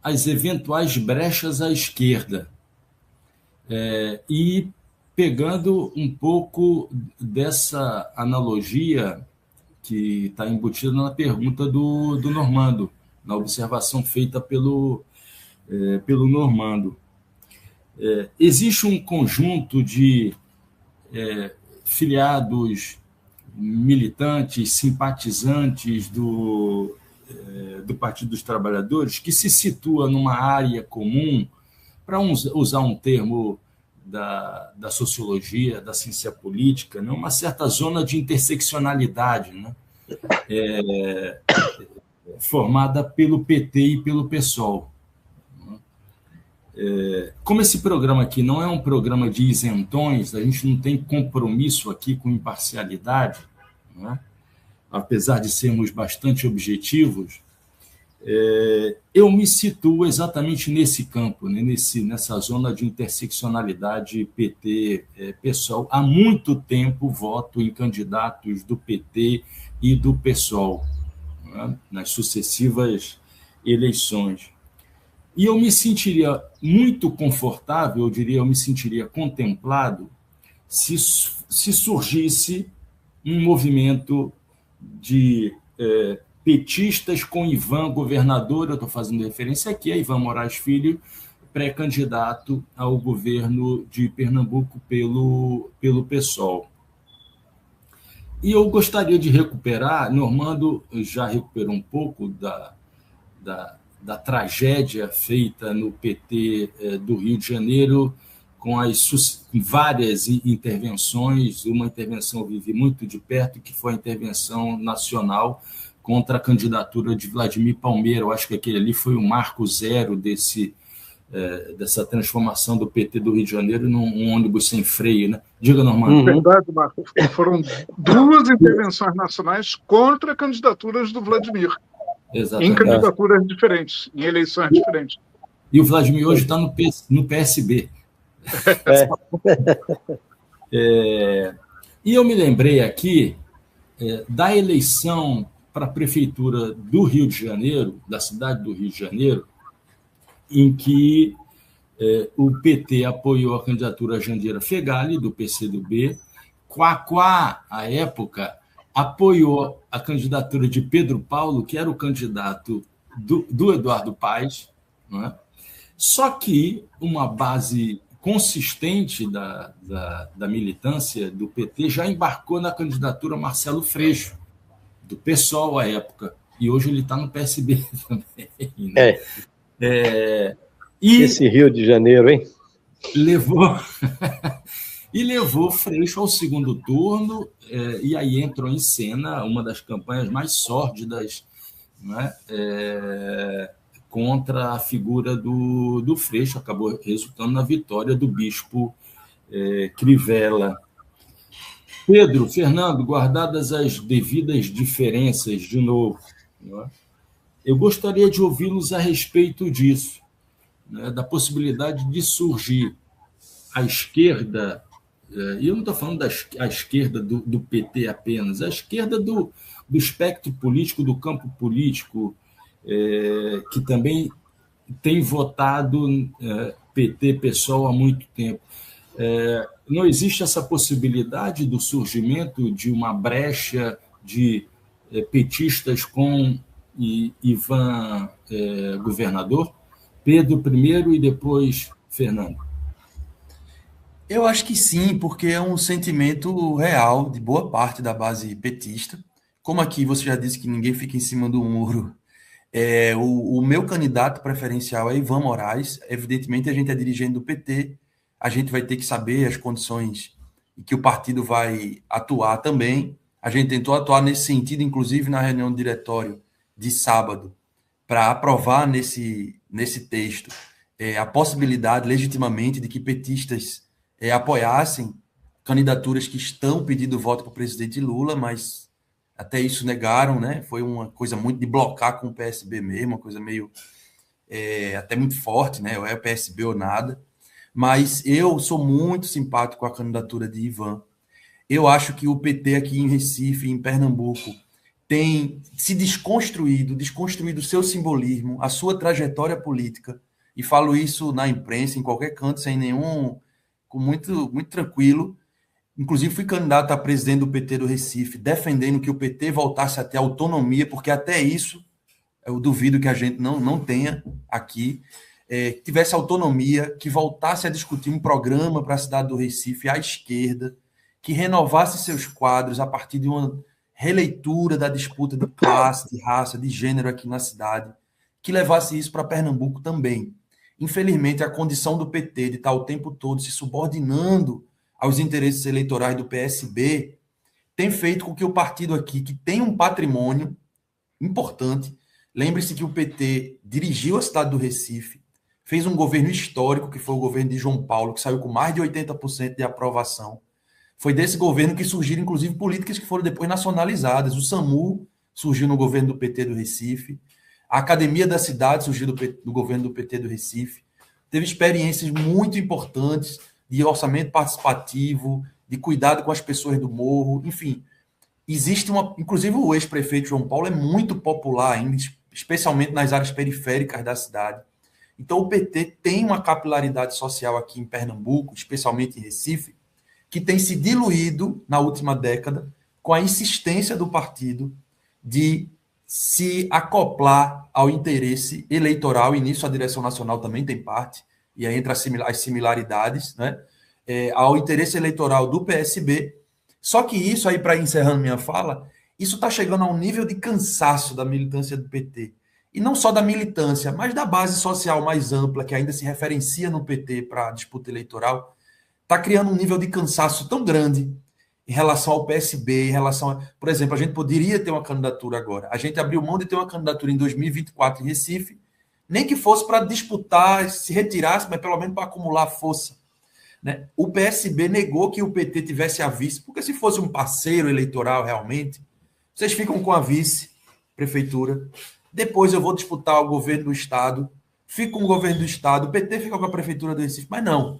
as eventuais brechas à esquerda. E pegando um pouco dessa analogia que está embutida na pergunta do Normando, na observação feita pelo Normando. Existe um conjunto de filiados, militantes, simpatizantes do Partido dos Trabalhadores que se situa numa área comum, para usar um termo da sociologia, da ciência política, né? Uma certa zona de interseccionalidade, né? Formada pelo PT e pelo PSOL. Como esse programa aqui não é um programa de isentões, a gente não tem compromisso aqui com imparcialidade, né? Apesar de sermos bastante objetivos, eu me situo exatamente nesse campo, né? Nessa zona de interseccionalidade PT-PSOL. Há muito tempo voto em candidatos do PT e do PSOL, né? Nas sucessivas eleições. E eu me sentiria muito confortável, eu diria, eu me sentiria contemplado se surgisse um movimento de petistas com Ivan governador, eu estou fazendo referência aqui a Ivan Moraes Filho, pré-candidato ao governo de Pernambuco pelo PSOL. E eu gostaria de recuperar, Normando já recuperou um pouco da tragédia feita no PT do Rio de Janeiro, com várias intervenções. Uma intervenção eu vivi muito de perto, que foi a intervenção nacional contra a candidatura de Vladimir Palmeira. Eu acho que aquele ali foi o marco zero dessa transformação do PT do Rio de Janeiro num ônibus sem freio, né? Diga, Normando. Verdade, Marco. Foram duas intervenções nacionais contra candidaturas do Vladimir. Exatamente. Em candidaturas diferentes, em eleições diferentes. E o Vladimir hoje está no PSB. E eu me lembrei aqui da eleição para a prefeitura do Rio de Janeiro, da cidade do Rio de Janeiro, em que o PT apoiou a candidatura Jandira Fegali, do PCdoB, Quaquá, à época, apoiou a candidatura de Pedro Paulo, que era o candidato do Eduardo Paes, não é? Só que uma base consistente da militância do PT já embarcou na candidatura Marcelo Freixo, do PSOL à época, e hoje ele está no PSB também. Né? Esse Rio de Janeiro, hein? Levou Freixo ao segundo turno, e aí entrou em cena uma das campanhas mais sórdidas, né, contra a figura do Freixo, acabou resultando na vitória do bispo Crivella. Pedro, Fernando, guardadas as devidas diferenças, de novo, né, eu gostaria de ouvi-los a respeito disso, né, da possibilidade de surgir a esquerda, e eu não estou falando da esquerda do PT apenas, a esquerda do espectro político, do campo político, que também tem votado PT, PSOL há muito tempo. Não existe essa possibilidade do surgimento de uma brecha de petistas com Ivan governador? Pedro primeiro e depois Fernando. Eu acho que sim, porque é um sentimento real de boa parte da base petista. Como aqui você já disse que ninguém fica em cima do muro, o meu candidato preferencial é Ivan Moraes. Evidentemente, a gente é dirigente do PT, a gente vai ter que saber as condições em que o partido vai atuar também. A gente tentou atuar nesse sentido, inclusive na reunião do diretório de sábado, para aprovar nesse texto a possibilidade, legitimamente, de que petistas apoiassem candidaturas que estão pedindo voto para o presidente Lula, mas até isso negaram, né? Foi uma coisa muito de blocar com o PSB mesmo, uma coisa meio até muito forte, né? Ou é o PSB ou nada. Mas eu sou muito simpático com a candidatura de Ivan. Eu acho que o PT aqui em Recife, em Pernambuco, tem se desconstruído o seu simbolismo, a sua trajetória política, e falo isso na imprensa, em qualquer canto, sem nenhum... muito tranquilo. Inclusive, fui candidato a presidente do PT do Recife, defendendo que o PT voltasse a ter autonomia, porque até isso, eu duvido que a gente não tenha aqui, tivesse autonomia, que voltasse a discutir um programa para a cidade do Recife à esquerda, que renovasse seus quadros a partir de uma releitura da disputa de classe, de raça, de gênero aqui na cidade, que levasse isso para Pernambuco também. Infelizmente, a condição do PT de estar o tempo todo se subordinando aos interesses eleitorais do PSB tem feito com que o partido aqui, que tem um patrimônio importante, lembre-se que o PT dirigiu a cidade do Recife, fez um governo histórico, que foi o governo de João Paulo, que saiu com mais de 80% de aprovação. Foi desse governo que surgiram, inclusive, políticas que foram depois nacionalizadas. O SAMU surgiu no governo do PT do Recife, a Academia da Cidade surgiu do governo do PT do Recife. Teve experiências muito importantes de orçamento participativo, de cuidado com as pessoas do morro, enfim. Existe inclusive o ex-prefeito João Paulo é muito popular ainda, especialmente nas áreas periféricas da cidade. Então o PT tem uma capilaridade social aqui em Pernambuco, especialmente em Recife, que tem se diluído na última década com a insistência do partido de se acoplar ao interesse eleitoral, e nisso a direção nacional também tem parte, e aí entra as similaridades, né? Ao interesse eleitoral do PSB. Só que isso aí, para encerrando minha fala, isso está chegando a um nível de cansaço da militância do PT. E não só da militância, mas da base social mais ampla, que ainda se referencia no PT para a disputa eleitoral, está criando um nível de cansaço tão grande em relação ao PSB, em relação a... Por exemplo, a gente poderia ter uma candidatura agora. A gente abriu mão de ter uma candidatura em 2024 em Recife, nem que fosse para disputar, se retirasse, mas pelo menos para acumular força. Né? O PSB negou que o PT tivesse a vice, porque se fosse um parceiro eleitoral realmente, vocês ficam com a vice-prefeitura, depois eu vou disputar o governo do Estado, fico com o governo do Estado, o PT fica com a prefeitura do Recife, mas não.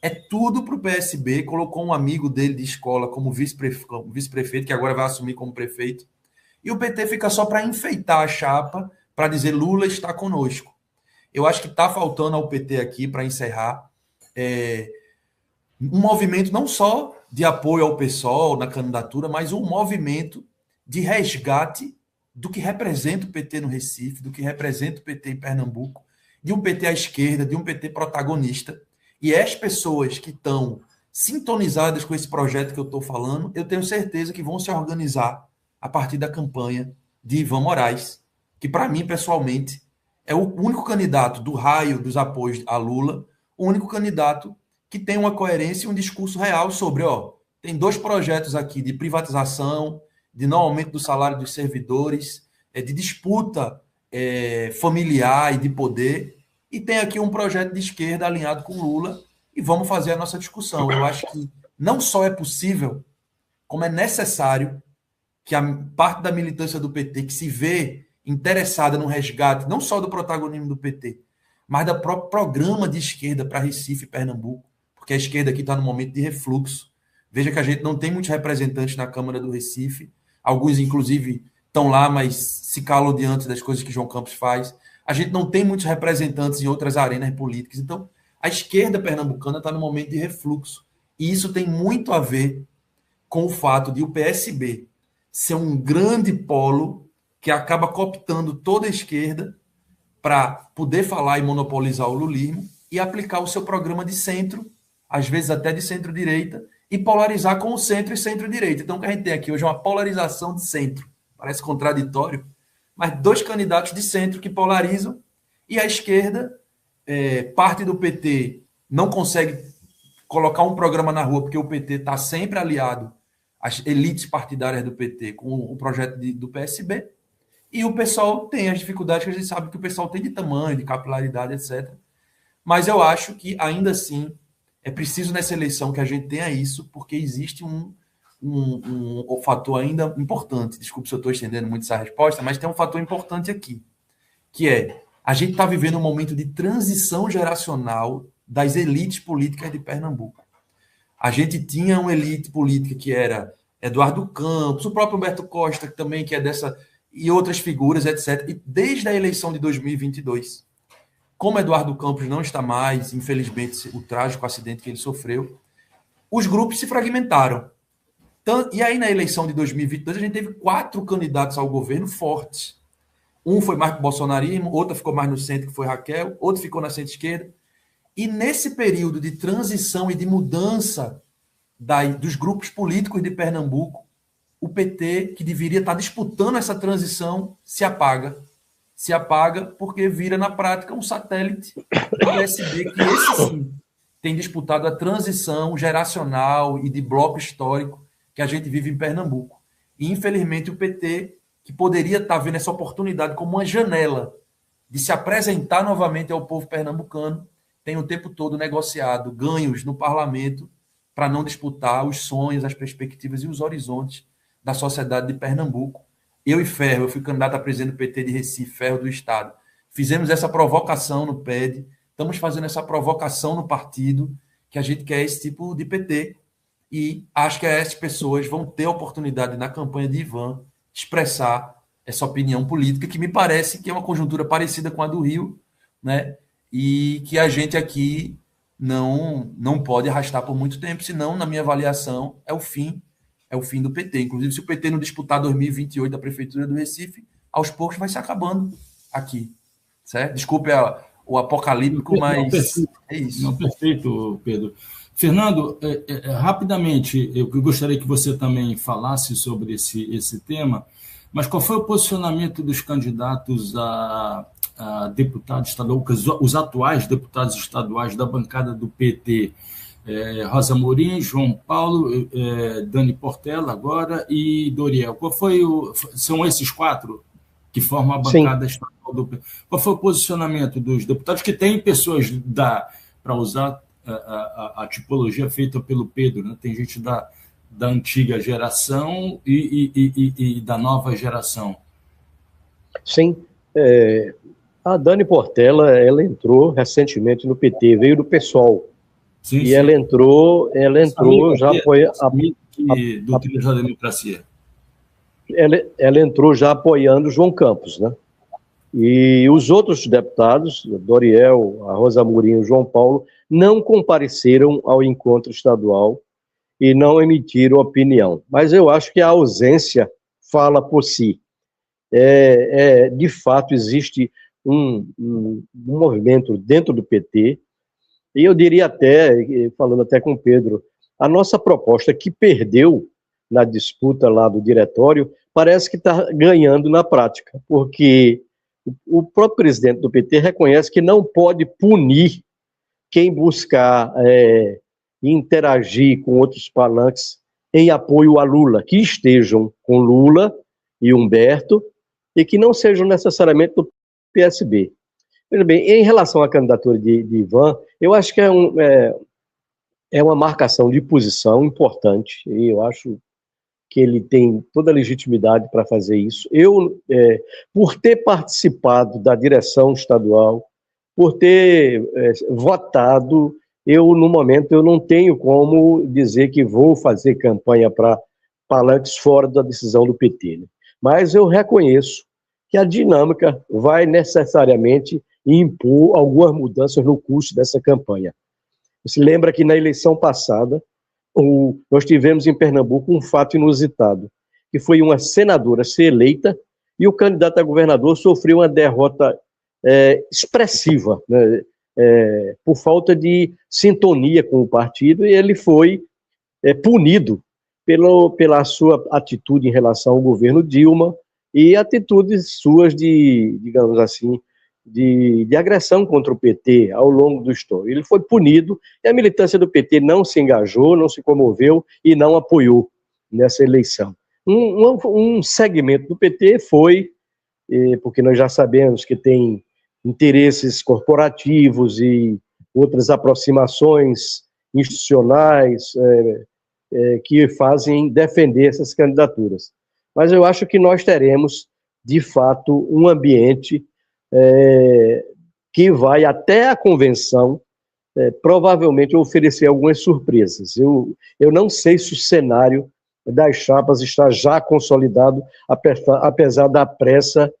É tudo para o PSB, colocou um amigo dele de escola como vice-prefeito, que agora vai assumir como prefeito, e o PT fica só para enfeitar a chapa, para dizer Lula está conosco. Eu acho que está faltando ao PT aqui, para encerrar, um movimento não só de apoio ao PSOL na candidatura, mas um movimento de resgate do que representa o PT no Recife, do que representa o PT em Pernambuco, de um PT à esquerda, de um PT protagonista. E as pessoas que estão sintonizadas com esse projeto que eu estou falando, eu tenho certeza que vão se organizar a partir da campanha de Ivan Moraes, que para mim, pessoalmente, é o único candidato do raio dos apoios a Lula, o único candidato que tem uma coerência e um discurso real sobre, tem 2 projetos aqui de privatização, de não aumento do salário dos servidores, de disputa familiar e de poder, e tem aqui um projeto de esquerda alinhado com Lula, e vamos fazer a nossa discussão. Eu acho que não só é possível, como é necessário que a parte da militância do PT que se vê interessada no resgate, não só do protagonismo do PT, mas do próprio programa de esquerda para Recife e Pernambuco, porque a esquerda aqui está no momento de refluxo. Veja que a gente não tem muitos representantes na Câmara do Recife, alguns, inclusive, estão lá, mas se calam diante das coisas que João Campos faz. A gente não tem muitos representantes em outras arenas políticas. Então, a esquerda pernambucana está no momento de refluxo. E isso tem muito a ver com o fato de o PSB ser um grande polo que acaba cooptando toda a esquerda para poder falar e monopolizar o lulismo e aplicar o seu programa de centro, às vezes até de centro-direita, e polarizar com o centro e centro-direita. Então, o que a gente tem aqui hoje é uma polarização de centro. Parece contraditório, mas 2 candidatos de centro que polarizam, e a esquerda, parte do PT, não consegue colocar um programa na rua, porque o PT está sempre aliado às elites partidárias do PT com o projeto do PSB, e o pessoal tem as dificuldades que a gente sabe que o pessoal tem de tamanho, de capilaridade, etc. Mas eu acho que, ainda assim, é preciso nessa eleição que a gente tenha isso, porque existe um fator ainda importante. Desculpe se eu estou estendendo muito essa resposta, mas tem um fator importante aqui, que é a gente está vivendo um momento de transição geracional das elites políticas de Pernambuco. A gente tinha uma elite política que era Eduardo Campos, o próprio Humberto Costa, que também que é dessa, e outras figuras, etc. E desde a eleição de 2022, como Eduardo Campos não está mais, infelizmente, o trágico acidente que ele sofreu, os grupos se fragmentaram. E aí, na eleição de 2022, a gente teve 4 candidatos ao governo fortes. Um foi mais para o bolsonarismo, outro ficou mais no centro, que foi Raquel, outro ficou na centro-esquerda. E nesse período de transição e de mudança dos grupos políticos de Pernambuco, o PT, que deveria estar disputando essa transição, se apaga. Se apaga porque vira, na prática, um satélite do PSB, que esse sim tem disputado a transição geracional e de bloco histórico que a gente vive em Pernambuco. E, infelizmente, o PT, que poderia estar vendo essa oportunidade como uma janela de se apresentar novamente ao povo pernambucano, tem o tempo todo negociado ganhos no parlamento para não disputar os sonhos, as perspectivas e os horizontes da sociedade de Pernambuco. Eu e Ferro, eu fui candidato a presidente do PT de Recife, Ferro do Estado. Fizemos essa provocação no PED, estamos fazendo essa provocação no partido, que a gente quer esse tipo de PT. E acho que essas pessoas vão ter a oportunidade, na campanha de Ivan, expressar essa opinião política, que me parece que é uma conjuntura parecida com a do Rio, né? E que a gente aqui não pode arrastar por muito tempo, senão, na minha avaliação, é o fim do PT. Inclusive, se o PT não disputar 2028 da Prefeitura do Recife, aos poucos vai se acabando aqui. Certo? Desculpe o apocalíptico, mas é isso. Não, perfeito, Pedro. Fernando, rapidamente, eu gostaria que você também falasse sobre esse tema, mas qual foi o posicionamento dos candidatos a deputado estadual, os atuais deputados estaduais da bancada do PT, Rosa Amorim, João Paulo, Dani Portela agora e Doriel? São esses 4 que formam a bancada estadual do PT. Qual foi o posicionamento dos deputados, que tem pessoas para usar a tipologia feita pelo Pedro, né? Tem gente da antiga geração e da nova geração? Sim. A Dani Portela, ela entrou recentemente no PT, veio do PSOL. Sim, e sim. Ela entrou já apoiando do Trilha da Democracia. Ela entrou já apoiando João Campos, né? E os outros deputados, Doriel, a Rosa Amorim e o João Paulo, não compareceram ao encontro estadual e não emitiram opinião. Mas eu acho que a ausência fala por si. De fato, existe um movimento dentro do PT, e eu diria até, falando até com o Pedro, a nossa proposta que perdeu na disputa lá do diretório, parece que está ganhando na prática, porque o próprio presidente do PT reconhece que não pode punir quem buscar interagir com outros palanques em apoio a Lula, que estejam com Lula e Humberto, e que não sejam necessariamente do PSB. Veja bem, em relação à candidatura de Ivan, eu acho que é uma marcação de posição importante, e eu acho que ele tem toda a legitimidade para fazer isso. Eu, por ter participado da direção estadual, por ter votado, no momento, eu não tenho como dizer que vou fazer campanha para palanques fora da decisão do PT, né? Mas eu reconheço que a dinâmica vai necessariamente impor algumas mudanças no curso dessa campanha. Você lembra que na eleição passada, nós tivemos em Pernambuco um fato inusitado, que foi uma senadora ser eleita e o candidato a governador sofreu uma derrota expressiva, né, por falta de sintonia com o partido, e ele foi punido pela sua atitude em relação ao governo Dilma e atitudes suas de, digamos assim, de agressão contra o PT ao longo do histórico. Ele foi punido e a militância do PT não se engajou, não se comoveu e não apoiou nessa eleição. Um segmento do PT foi, porque nós já sabemos que tem interesses corporativos e outras aproximações institucionais que fazem defender essas candidaturas. Mas eu acho que nós teremos, de fato, um ambiente que vai até a convenção provavelmente oferecer algumas surpresas. Eu não sei se o cenário das chapas está já consolidado, apesar da pressa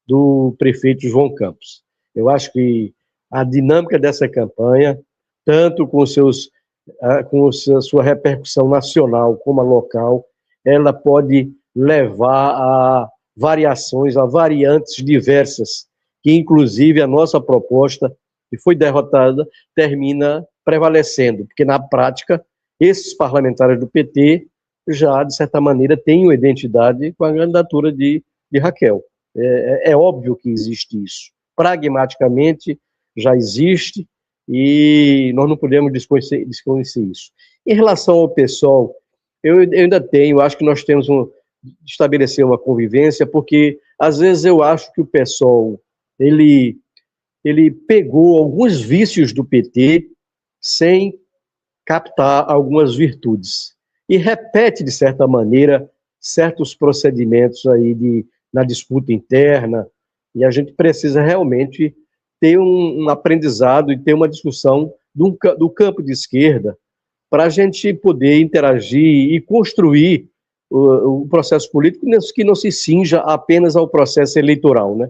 do prefeito João Campos. Eu acho que a dinâmica dessa campanha, tanto com sua repercussão nacional como a local, ela pode levar a variações, a variantes diversas, que inclusive a nossa proposta, que foi derrotada, termina prevalecendo, porque na prática, esses parlamentares do PT já, de certa maneira, têm uma identidade com a candidatura de Raquel. É óbvio que existe isso. Pragmaticamente, já existe, e nós não podemos desconhecer isso. Em relação ao PSOL, eu ainda acho que nós temos estabelecer uma convivência, porque às vezes eu acho que o PSOL ele pegou alguns vícios do PT sem captar algumas virtudes e repete, de certa maneira, certos procedimentos aí na disputa interna, e a gente precisa realmente ter um aprendizado e ter uma discussão do campo de esquerda para a gente poder interagir e construir o processo político que não se cinja apenas ao processo eleitoral, né?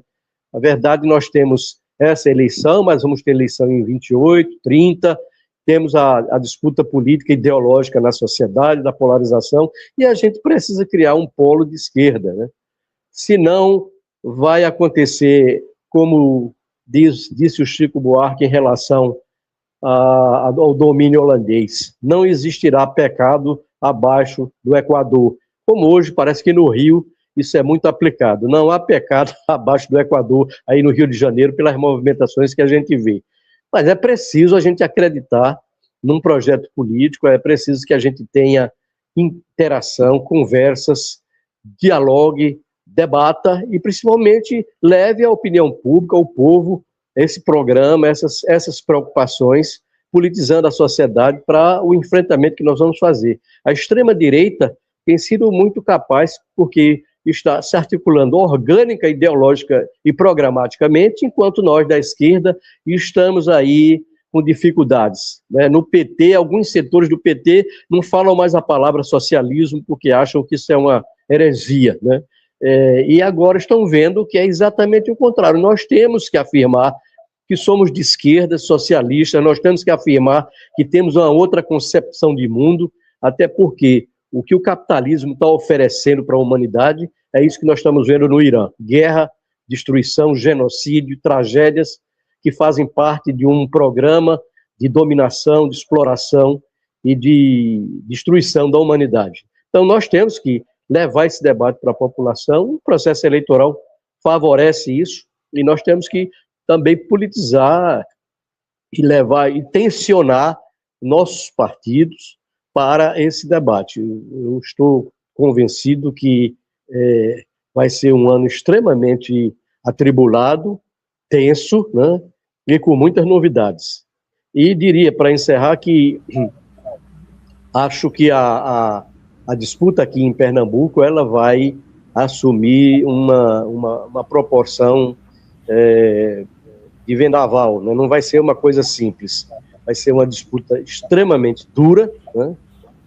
Na verdade, nós temos essa eleição, mas vamos ter eleição em 28, 30, temos a disputa política e ideológica na sociedade, da polarização, e a gente precisa criar um polo de esquerda, né? Senão, vai acontecer, como disse o Chico Buarque em relação ao domínio holandês, não existirá pecado abaixo do Equador, como hoje parece que no Rio isso é muito aplicado. Não há pecado abaixo do Equador, aí no Rio de Janeiro, pelas movimentações que a gente vê. Mas é preciso a gente acreditar num projeto político, é preciso que a gente tenha interação, conversas, dialogue, debata e, principalmente, leve à opinião pública, ao povo, esse programa, essas preocupações, politizando a sociedade para o enfrentamento que nós vamos fazer. A extrema-direita tem sido muito capaz, porque está se articulando orgânica, ideológica e programaticamente, enquanto nós da esquerda estamos aí com dificuldades, né? No PT, alguns setores do PT não falam mais a palavra socialismo porque acham que isso é uma heresia, né? E agora estão vendo que é exatamente o contrário. Nós temos que afirmar que somos de esquerda, socialistas, nós temos que afirmar que temos uma outra concepção de mundo, até porque o que o capitalismo está oferecendo para a humanidade é isso que nós estamos vendo no Irã: guerra, destruição, genocídio, tragédias que fazem parte de um programa de dominação, de exploração e de destruição da humanidade. Então, nós temos que levar esse debate para a população. O processo eleitoral favorece isso e nós temos que também politizar e levar e tensionar nossos partidos para esse debate. Eu estou convencido que vai ser um ano extremamente atribulado, tenso, né, e com muitas novidades. E diria, para encerrar, que acho que a disputa aqui em Pernambuco ela vai assumir uma proporção de vendaval, né? Não vai ser uma coisa simples, vai ser uma disputa extremamente dura, né?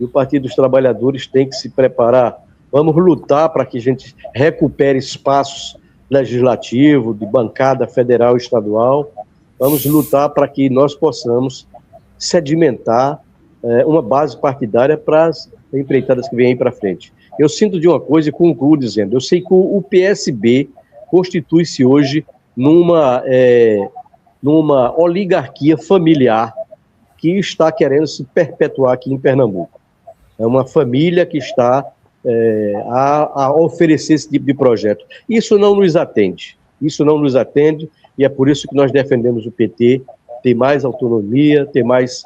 E o Partido dos Trabalhadores tem que se preparar. Vamos lutar para que a gente recupere espaços legislativos, de bancada federal e estadual. Vamos lutar para que nós possamos sedimentar uma base partidária para as empreitadas que vêm aí para frente. Eu sinto de uma coisa e concluo dizendo, eu sei que o PSB constitui-se hoje numa oligarquia familiar que está querendo se perpetuar aqui em Pernambuco. É uma família que está a oferecer esse tipo de projeto. Isso não nos atende, e é por isso que nós defendemos o PT, ter mais autonomia, ter mais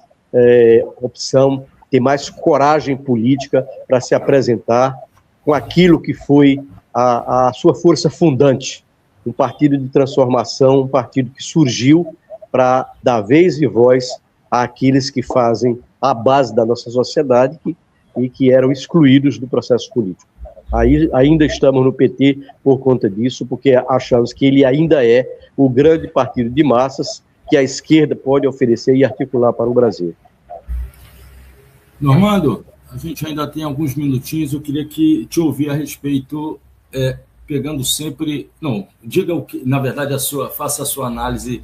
opção, ter mais coragem política para se apresentar com aquilo que foi a sua força fundante, um partido de transformação, um partido que surgiu para dar vez e voz àqueles que fazem a base da nossa sociedade e que eram excluídos do processo político. Ainda estamos no PT por conta disso, porque achamos que ele ainda é o grande partido de massas que a esquerda pode oferecer e articular para o Brasil. Normando, a gente ainda tem alguns minutinhos, eu queria te ouvir a respeito, pegando sempre... Não, diga o que, na verdade, faça a sua análise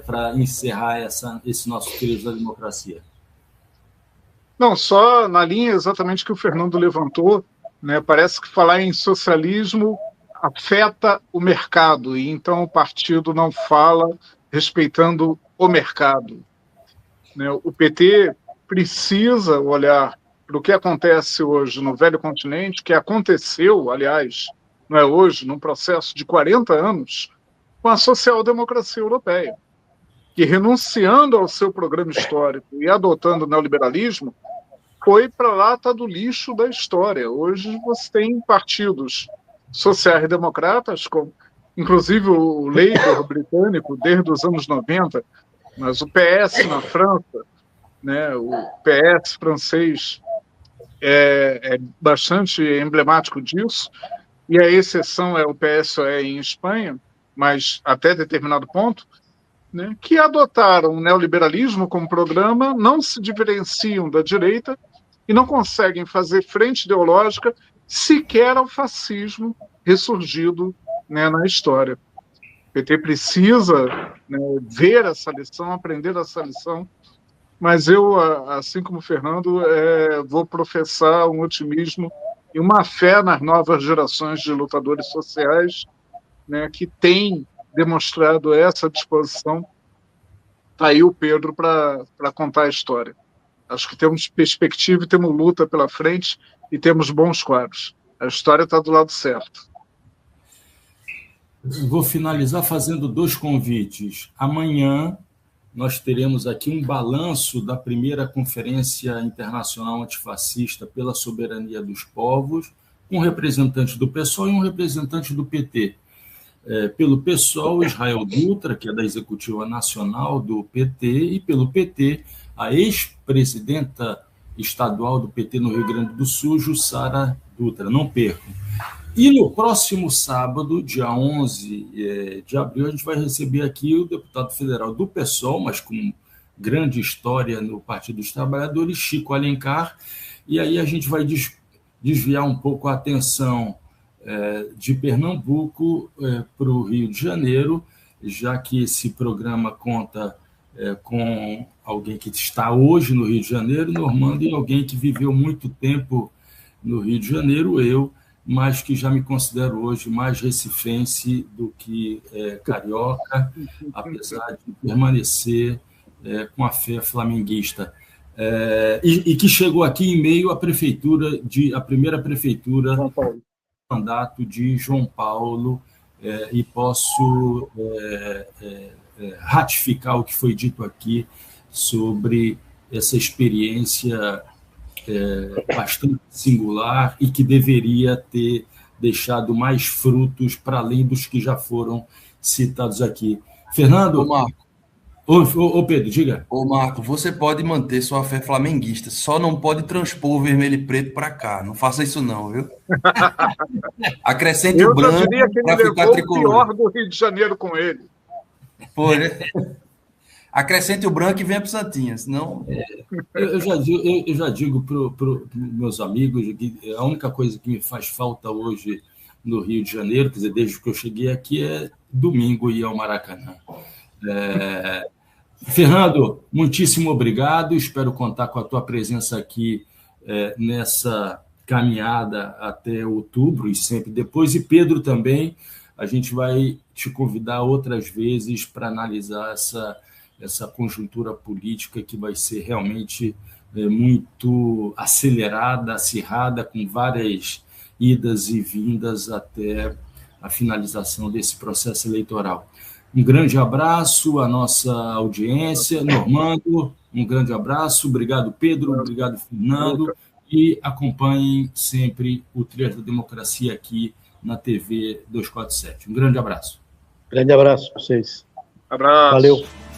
para encerrar esse nosso querido da democracia. Não, só na linha exatamente que o Fernando levantou, né, parece que falar em socialismo afeta o mercado, e então o partido não fala respeitando o mercado. Né, o PT precisa olhar para o que acontece hoje no velho continente, que aconteceu, aliás, não é hoje, num processo de 40 anos, com a social-democracia europeia, que, renunciando ao seu programa histórico e adotando o neoliberalismo, foi para a lata do lixo da história. Hoje você tem partidos sociais-democratas, como, inclusive o Labour britânico, desde os anos 90, mas o PS na França, né, o PS francês é bastante emblemático disso, e a exceção é o PSOE em Espanha, mas até determinado ponto, né, que adotaram o neoliberalismo como programa, não se diferenciam da direita e não conseguem fazer frente ideológica sequer ao fascismo ressurgido, né, na história. O PT precisa, né, ver essa lição, aprender essa lição, mas eu, assim como o Fernando, vou professar um otimismo e uma fé nas novas gerações de lutadores sociais, né, que têm demonstrado essa disposição. Está aí o Pedro para contar a história. Acho que temos perspectiva e temos luta pela frente e temos bons quadros. A história está do lado certo. Vou finalizar fazendo 2 convites. Amanhã nós teremos aqui um balanço da primeira Conferência Internacional Antifascista pela Soberania dos Povos, um representante do PSOL e um representante do PT. Pelo PSOL, Israel Dutra, que é da Executiva Nacional do PT, e pelo PT, a ex-presidenta estadual do PT no Rio Grande do Sul, Jussara Dutra. Não percam. E no próximo sábado, dia 11 de abril, a gente vai receber aqui o deputado federal do PSOL, mas com grande história no Partido dos Trabalhadores, Chico Alencar, e aí a gente vai desviar um pouco a atenção de Pernambuco para o Rio de Janeiro, já que esse programa conta com alguém que está hoje no Rio de Janeiro, Normando, e alguém que viveu muito tempo no Rio de Janeiro, eu, mas que já me considero hoje mais recifense do que carioca, apesar de permanecer com a fé flamenguista. E que chegou aqui em meio à a primeira prefeitura do mandato de João Paulo, e posso ratificar o que foi dito aqui sobre essa experiência bastante singular e que deveria ter deixado mais frutos para além dos que já foram citados aqui. Fernando? Ô, Marco. Ô, Pedro, diga. Ô, Marco, você pode manter sua fé flamenguista, só não pode transpor o vermelho e preto para cá. Não faça isso não, viu? Acrescente o branco para ficar tricolor. O pior do Rio de Janeiro com ele. Pô, né? Acrescente o branco e venha para o Santinha, senão... Eu já digo para os meus amigos que a única coisa que me faz falta hoje no Rio de Janeiro, quer dizer, desde que eu cheguei aqui, é domingo ir ao Maracanã. Fernando, muitíssimo obrigado, espero contar com a tua presença aqui nessa caminhada até outubro e sempre depois, e Pedro também, a gente vai te convidar outras vezes para analisar essa conjuntura política que vai ser realmente muito acelerada, acirrada, com várias idas e vindas até a finalização desse processo eleitoral. Um grande abraço à nossa audiência. Normando, um grande abraço. Obrigado, Pedro. Obrigado, Fernando. E acompanhem sempre o Trias da Democracia aqui na TV 247. Um grande abraço. Grande abraço para vocês. Abraço. Valeu.